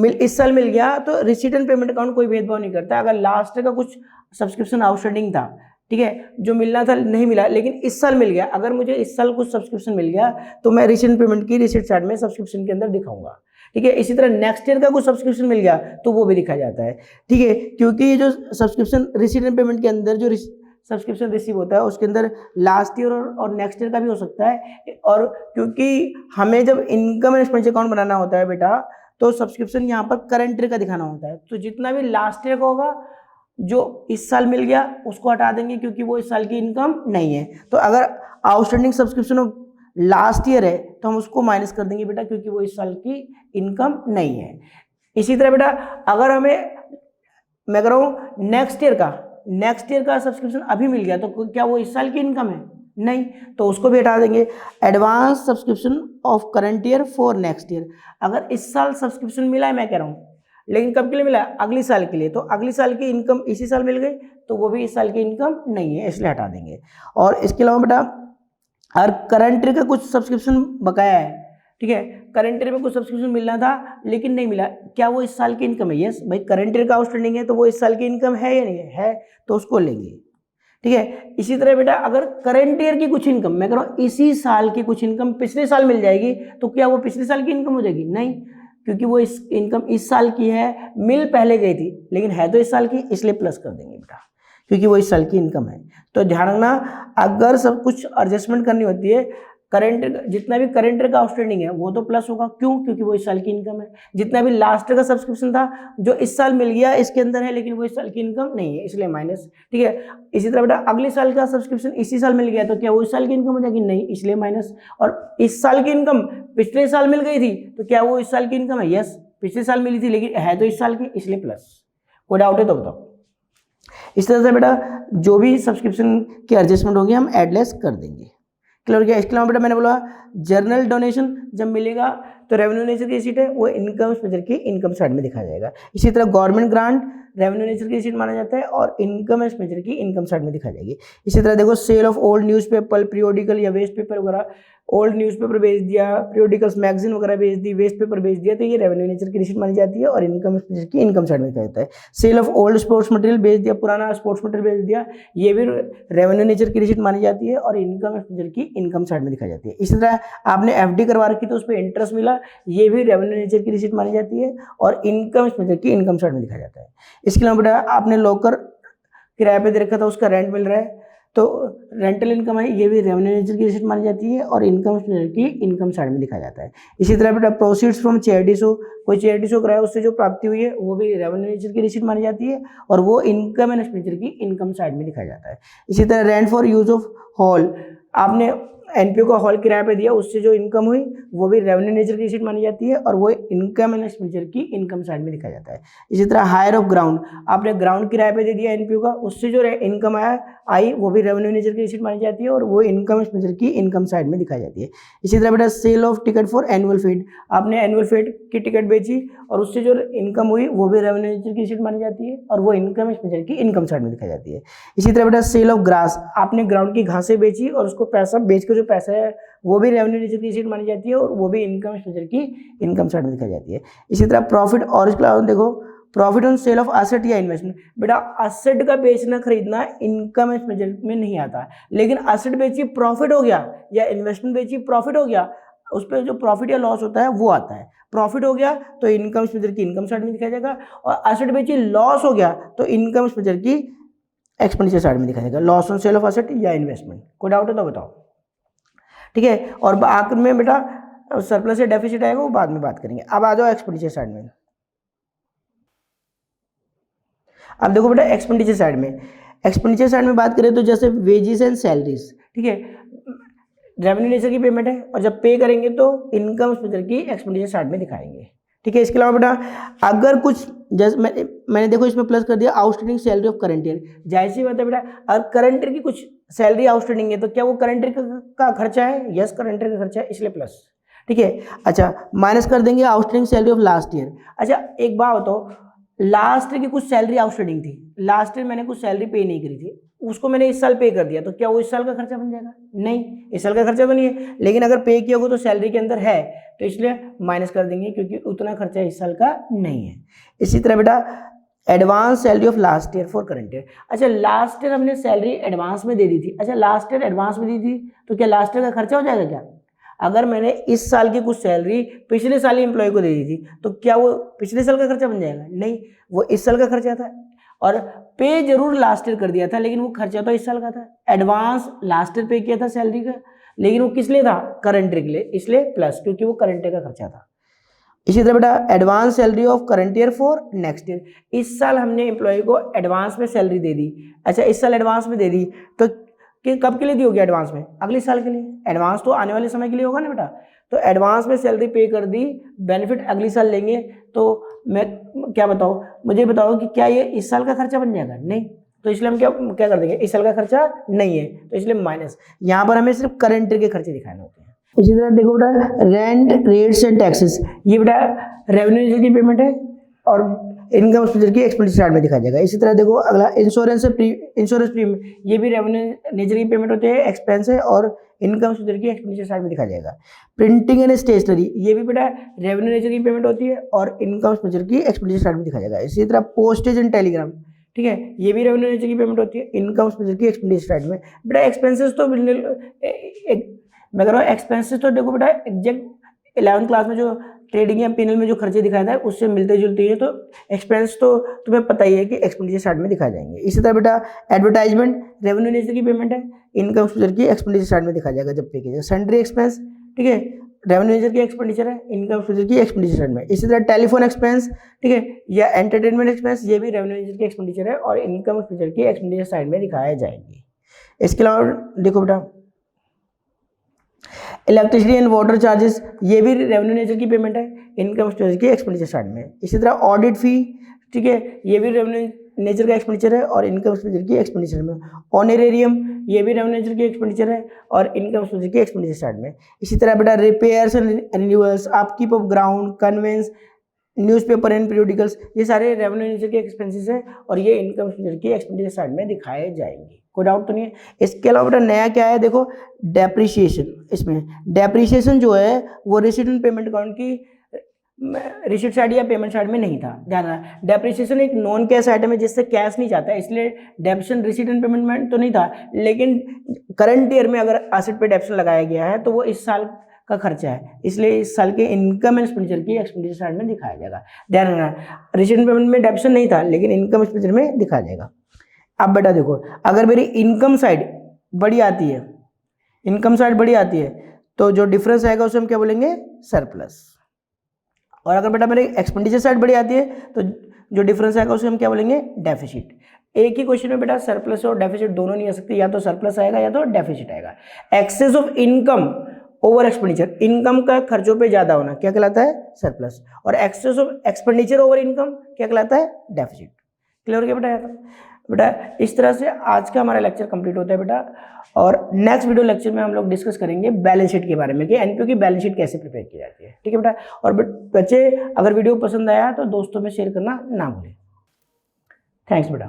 इस साल मिल गया तो रिसीटेंट पेमेंट अकाउंट कोई भेदभाव नहीं करता। अगर लास्ट ईयर का कुछ सब्सक्रिप्शन आउटस्टैंडिंग था, ठीक है, जो मिलना था नहीं मिला, लेकिन इस साल मिल गया, अगर मुझे इस साल कुछ सब्सक्रिप्शन मिल गया तो मैं रिसीटेंट पेमेंट की रिसीट साइड में सब्सक्रिप्शन के अंदर दिखाऊंगा, ठीक है। इसी तरह नेक्स्ट ईयर का कुछ सब्सक्रिप्शन मिल गया तो वो भी दिखाया जाता है, ठीक है, क्योंकि ये जो सब्सक्रिप्शन रिसीटेंट पेमेंट के अंदर जो सब्सक्रिप्शन रिसीव होता है उसके अंदर लास्ट ईयर और नेक्स्ट ईयर का भी हो सकता है। और क्योंकि हमें जब इनकम एंड एक्सपेंडिचर अकाउंट बनाना होता है बेटा, तो सब्सक्रिप्शन यहाँ पर करंट ईयर का दिखाना होता है, तो जितना भी लास्ट ईयर का होगा जो इस साल मिल गया उसको हटा देंगे क्योंकि वो इस साल की इनकम नहीं है। तो अगर outstanding subscription of last year है तो हम उसको माइनस कर देंगे बेटा, क्योंकि वो इस साल की इनकम नहीं है। इसी तरह बेटा अगर हमें, मैं कह रहा हूँ नेक्स्ट ईयर का सब्सक्रिप्शन अभी मिल गया तो क्या वो इस साल की इनकम है? नहीं, तो उसको भी हटा देंगे। Advance subscription of current year for next year, अगर इस साल सब्सक्रिप्शन मिला है मैं कह रहा हूँ, लेकिन कब के लिए मिला है? अगली साल के लिए, तो अगली साल की इनकम इसी साल मिल गई तो वो भी इस साल की इनकम नहीं है, इसलिए हटा देंगे। और इसके अलावा बेटा अगर करंट ईयर का कुछ सब्सक्रिप्शन बकाया है, ठीक है, करंट ईयर में कुछ सब्सक्रिप्शन मिलना था लेकिन नहीं मिला, क्या वो इस साल की इनकम है? यस भाई, करंट ईयर का आउटस्टैंडिंग है तो वो इस साल की इनकम है या नहीं है? तो उसको लेंगे, ठीक है। इसी तरह बेटा अगर करंट ईयर की कुछ इनकम, मैं कह रहा हूँ इसी साल की कुछ इनकम पिछले साल मिल जाएगी तो क्या वो पिछले साल की इनकम हो जाएगी? नहीं, क्योंकि वो इस इनकम इस साल की है, मिल पहले गई थी लेकिन है तो इस साल की, इसलिए प्लस कर देंगे बेटा, क्योंकि वो इस साल की इनकम है। तो ध्यान रखना, अगर सब कुछ एडजस्टमेंट करनी होती है, करंट जितना भी करंट ईयर का आउटस्टैंडिंग है वो तो प्लस होगा, क्यों? क्योंकि वो इस साल की इनकम है। जितना भी लास्ट ईयर का सब्सक्रिप्शन था जो इस साल मिल गया इसके अंदर है लेकिन वो इस साल की इनकम नहीं है, इसलिए माइनस, ठीक है। इसी तरह बेटा अगले साल का सब्सक्रिप्शन इसी साल मिल गया तो क्या वो इस साल की इनकम हो जाएगी? नहीं, इसलिए माइनस। और इस साल की इनकम पिछले साल मिल गई थी तो क्या वो इस साल की इनकम है? यस, पिछले साल मिली थी लेकिन है तो इस साल की, इसलिए प्लस। कोई डाउट है तो बताओ। इस तरह से बेटा जो भी सब्सक्रिप्शन की एडजस्टमेंट होगी हम एडलेस कर देंगे। क्लियर हो गया? इसके अलावा बेटा मैंने बोला जर्नल डोनेशन जब मिलेगा तो रेवेन्यू नेचर की रिसीट है वो इनकम एक्सपेंडिचर की इनकम साइड में दिखाया जाएगा। इसी तरह गवर्नमेंट ग्रांट रेवेन्यू नेचर की रिसीट माना जाता है और इनकम एक्सपेंडिचर की इनकम साइड में दिखाई जाएगी। इसी तरह देखो sale of old newspaper, periodical या वेस्ट पेपर वगैरह, ओल्ड न्यूज़पेपर बेच दिया, पीरियोडिकल्स मैगजीन वगैरह बेच दी, वेस्ट पेपर बेच दिया, तो ये रेवेन्यू नेचर की रिसीट मानी जाती है और इनकम एक्सपेंडिचर की इनकम साइड में दिखाया जाता है। Sale of old sports material बेच दिया, पुराना स्पोर्ट्स मटेरियल बेच दिया, ये भी रेवेन्यू नेचर की रिसीट मानी जाती है और इनकम एक्सपेंडिचर की इनकम साइड में दिखाई जाती है। इसी तरह आपने एफडी करवा रखी तो उस पर इंटरेस्ट मिला, ये भी रेवेन्यू नेचर की रिसीट मानी जाती है और इनकम एक्सपेंडिचर की इनकम साइड में दिखाया जाता है। इसके अलावा बेटा आपने लॉकर किराए पे दे रखा था, उसका रेंट मिल रहा है तो रेंटल इनकम है, ये भी रेवेन्यू नेचर की रिसीट मानी जाती है और इनकम की इनकम साइड में दिखाया जाता है। इसी तरह बेटा प्रोसीड्स फ्रॉम चैरिटी शो, कोई चैरिटी शो कराया उससे जो प्राप्ति हुई है वो भी रेवेन्यू नेचर की रिसीट मानी जाती है और वो इनकम एंड एक्सपेंडिचर की इनकम साइड में दिखाया जाता है। इसी तरह rent for use of hall, आपने एनपीओ का हॉल किराए पे दिया, उससे जो इनकम हुई वो भी रेवेन्यू नेचर की रिसीट मानी जाती है और वो इनकम एंड एक्सपेंडिचर की इनकम साइड में दिखाया जाता है। इसी तरह हायर ऑफ ग्राउंड, आपने ग्राउंड किराए पे दे दिया एनपीओ का, उससे जो इनकम आई वो भी रेवेन्यू नेचर की रिसीट मानी जाती है और वो इनकम एक्सपेंडिचर की इनकम साइड में दिखाई जाती है। इसी तरह बेटा sale of ticket for annual fete, आपने एनुअल फेड की टिकट बेची और उससे जो इनकम हुई वो भी रेवेन्यू नेचर की रिसीट मानी जाती है और वो इनकम एक्सपेंडिचर की इनकम साइड में दिखाई जाती है। इसी तरह बेटा सेल ऑफ ग्रास, आपने ग्राउंड की घासें बेची और उसको पैसा बेच के जो पैसा है वो भी रेवेन्यू नेचर की रिसीट मानी जाती है और वो भी इनकम एक्सपेंडिचर की इनकम साइड में दिखाई जाती है। इसी तरह प्रॉफिट, और इसके अलावा देखो profit on sale of asset या इन्वेस्टमेंट, बेटा एसेट का बेचना खरीदना इनकम एक्सपेंडिचर में नहीं आता है, लेकिन एसेट बेची प्रॉफिट हो गया या इन्वेस्टमेंट बेची प्रॉफिट हो गया, उस पर जो प्रॉफिट या लॉस होता है वो आता है। प्रॉफिट हो गया तो इनकम एक्सपेंडिचर की इनकम साइड में दिखाया जाएगा और एसेट बेची लॉस हो गया तो इनकम एक्सपेंडिचर की एक्सपेंडिचर साइड में दिखाया जाएगा। Loss on sale of asset या इन्वेस्टमेंट। कोई डाउट है तो बताओ, ठीक है। और आखिर में बेटा सरप्लस या डेफिसिट आएगा वो बाद में बात करेंगे। अब आ जाओ एक्सपेंडिचर साइड में। अब देखो बेटा एक्सपेंडिचर साइड में बात करें तो जैसे वेजेस एंड सैलरीज, ठीक है, रेवेन्यू नेचर की पेमेंट है और जब पे करेंगे तो इनकम एक्सपेंडिचर की एक्सपेंडिचर साइड में दिखाएंगे, ठीक है। इसके अलावा बेटा अगर कुछ जैसे मैंने देखो इसमें प्लस कर दिया outstanding salary of current year, जाहिर सी बात है बेटा अगर करंट ईयर की कुछ सैलरी आउटस्टैंडिंग है तो क्या वो करंट ईयर का खर्चा है? यस, करंट ईयर का खर्चा है, इसलिए प्लस, ठीक है। अच्छा, माइनस कर देंगे outstanding salary of last year. अच्छा एक बात बताओ, लास्ट ईयर की कुछ सैलरी आउटस्टैंडिंग थी, लास्ट ईयर मैंने कुछ सैलरी पे नहीं करी थी, उसको मैंने इस साल पे कर दिया तो क्या वो इस साल का खर्चा बन जाएगा? नहीं, इस साल का खर्चा तो नहीं है, लेकिन अगर पे किया होगा तो सैलरी के अंदर है तो इसलिए माइनस कर देंगे क्योंकि उतना खर्चा इस साल का नहीं है। इसी तरह बेटा advance salary of last year for current year, अच्छा लास्ट ईयर हमने सैलरी एडवांस में दे दी थी, अच्छा लास्ट ईयर एडवांस में दी थी तो क्या लास्ट ईयर का खर्चा हो जाएगा क्या? अगर मैंने इस साल की कुछ सैलरी पिछले साल ही एम्प्लॉय को दे दी थी तो क्या वो पिछले साल का खर्चा बन जाएगा? नहीं, वो इस साल का खर्चा था और पे जरूर लास्ट ईयर कर दिया था लेकिन वो खर्चा तो इस साल का था। एडवांस लास्ट ईयर पे किया था सैलरी का लेकिन वो किस लिए था? करंट ईयर के लिए, इसलिए प्लस क्योंकि वो करंट ईयर का खर्चा था। इसी तरह बेटा advance salary of current year for next year, इस साल हमने एम्प्लॉय को एडवांस में सैलरी दे दी, अच्छा इस साल एडवांस में दे दी तो कि कब के लिए दी होगी एडवांस में, अगले साल के लिए। एडवांस तो आने वाले समय के लिए होगा ना बेटा, तो एडवांस में सैलरी पे कर दी, बेनिफिट अगले साल लेंगे, तो मैं क्या बताऊँ, मुझे बताओ कि क्या ये इस साल का खर्चा बन जाएगा, नहीं, तो इसलिए हम क्या कर देंगे, इस साल का खर्चा नहीं है, तो इसलिए माइनस। यहाँ पर हमें सिर्फ करंट ईयर के खर्चे दिखाने होते हैं। इसी तरह देखो बेटा रेंट, रेट्स एंड टैक्सेस, ये बेटा रेवेन्यू की पेमेंट है और इनकम एक्सपेंडिचर की एक्सपेंडिचर साइड में दिखाया जाएगा। इसी तरह देखो अगला इंश्योरेंस प्रीमियम, ये भी रेवेन्यू नेचर की पेमेंट होती है, एक्सपेंस है, और इनकम एक्सपेंडिचर की एक्सपेंडिचर साइड में दिखाया जाएगा। प्रिंटिंग एंड स्टेशनरी, ये भी बेटा रेवेन्यू नेचर की पेमेंट होती है और इनकम एक्सपेंडिचर की एक्सपेंडिचर साइड में दिखाया जाएगा। इसी तरह पोस्टेज एंड टेलीग्राम, ठीक है, ये भी रेवेन्यू नेचर की पेमेंट होती है, इनकम एक्सपेंडिचर की एक्सपेंडिचर साइड में। बेटा एक्सपेंसेस तो मैं कह रहा हूँ एक्सपेंसेस तो देखो बेटा एग्जैक्ट 11th क्लास में जो ट्रेडिंग या पीनल में जो खर्चे दिखाया था उससे मिलते जुलते ही है, तो एक्सपेंस तो तुम्हें पता ही है कि एक्सपेंडिचर साइड में दिखाए जाएंगे। इसी तरह बेटा एडवर्टाइजमेंट रेवेन्यू नेचर की पेमेंट है, इनकम एक्सपेंडिचर की एक्सपेंडिचर साइड में दिखाया जाएगा जब पे कीजिएगा। सन्ड्री एक्सपेंस, ठीक है, रेवेन्यू नेचर की एक्सपेंडिचर है, इनकम एक्सपेंडिचर की एक्सपेंडिचर साइड में। इसी तरह टेलीफोन एक्सपेंस, ठीक है, या एंटरटेनमेंट एक्सपेंस, ये भी रेवेन्यू नेचर की एक्सपेंडिचर है और इनकम एक्सपेंडिचर की एक्सपेंडिचर साइड में दिखाए जाएंगे। इसके अलावा देखो बेटा इलेक्ट्रिसिटी एंड वाटर चार्जेस, ये भी रेवेन्यू नेचर की पेमेंट है, इनकम एक्सपेंडिचर की एक्सपेंडिचर साइड में। इसी तरह ऑडिट फी, ठीक है, ये भी रेवेन्यू नेचर का एक्सपेंडिचर है और इनकम एक्सपेंडिचर की एक्सपेंडिचर में। ऑनरेरियम, ये भी रेवेन्यू नेचर की एक्सपेंडिचर है और इनकम एक्सपेंडिचर की एक्सपेंडिचर साइड में। इसी तरह बेटा repairs and renewals, upkeep of ground, conveyance, newspaper and periodicals, ये सारे रेवेन्यू नेचर के एक्सपेंसेस हैं और ये इनकम एक्सपेंडिचर की एक्सपेंडिचर साइड में दिखाए जाएंगे। कोई डाउट तो नहीं है। इसके अलावा बेटा नया क्या है, देखो डेप्रिसिएशन। इसमें डेप्रिसिएशन जो है वो रिसीट एंड पेमेंट अकाउंट की रिसीट साइड या पेमेंट साइड में नहीं था, ध्यान रखना। डेप्रिसिएशन एक नॉन कैश आइटम है जिससे कैश नहीं जाता है, इसलिए डेप्शन रिसीट एंड पेमेंट में तो नहीं था, लेकिन करंट ईयर में अगर एसेट पे डेप्शन लगाया गया है तो वो इस साल का खर्चा है, इसलिए इस साल के इनकम एंड एक्सपेंडिचर की एक्सपेंडिचर साइड में दिखाया जाएगा। ध्यान रखना रिसीट एंड पेमेंट में डेप्शन नहीं था लेकिन इनकम एक्सपेंडिचर में दिखाया जाएगा। अब बेटा देखो अगर मेरी इनकम साइड बड़ी आती है, इनकम साइड बड़ी आती है तो जो डिफरेंस आएगा उसे हम क्या बोलेंगे, सरप्लस। और अगर बेटा मेरी एक्सपेंडिचर साइड बड़ी आती है तो जो डिफरेंस आएगा उसे हम क्या बोलेंगे, डेफिसिट। एक ही क्वेश्चन में बेटा सरप्लस और डेफिसिट दोनों नहीं आ सकते, या तो सरप्लस आएगा या तो डेफिसिट आएगा। Excess of income over expenditure, income का खर्चों पे ज्यादा होना क्या कहलाता है, सरप्लस। और excess of expenditure over income क्या कहलाता है, डेफिसिट। क्लियर हो गया बेटा? बेटा इस तरह से आज का हमारा लेक्चर कंप्लीट होता है बेटा, और नेक्स्ट वीडियो लेक्चर में हम लोग डिस्कस करेंगे बैलेंस शीट के बारे में कि एनपीओ की बैलेंस शीट कैसे प्रिपेयर की जाती है। ठीक है बेटा? और बच्चे अगर वीडियो पसंद आया तो दोस्तों में शेयर करना ना भूलें। थैंक्स बेटा।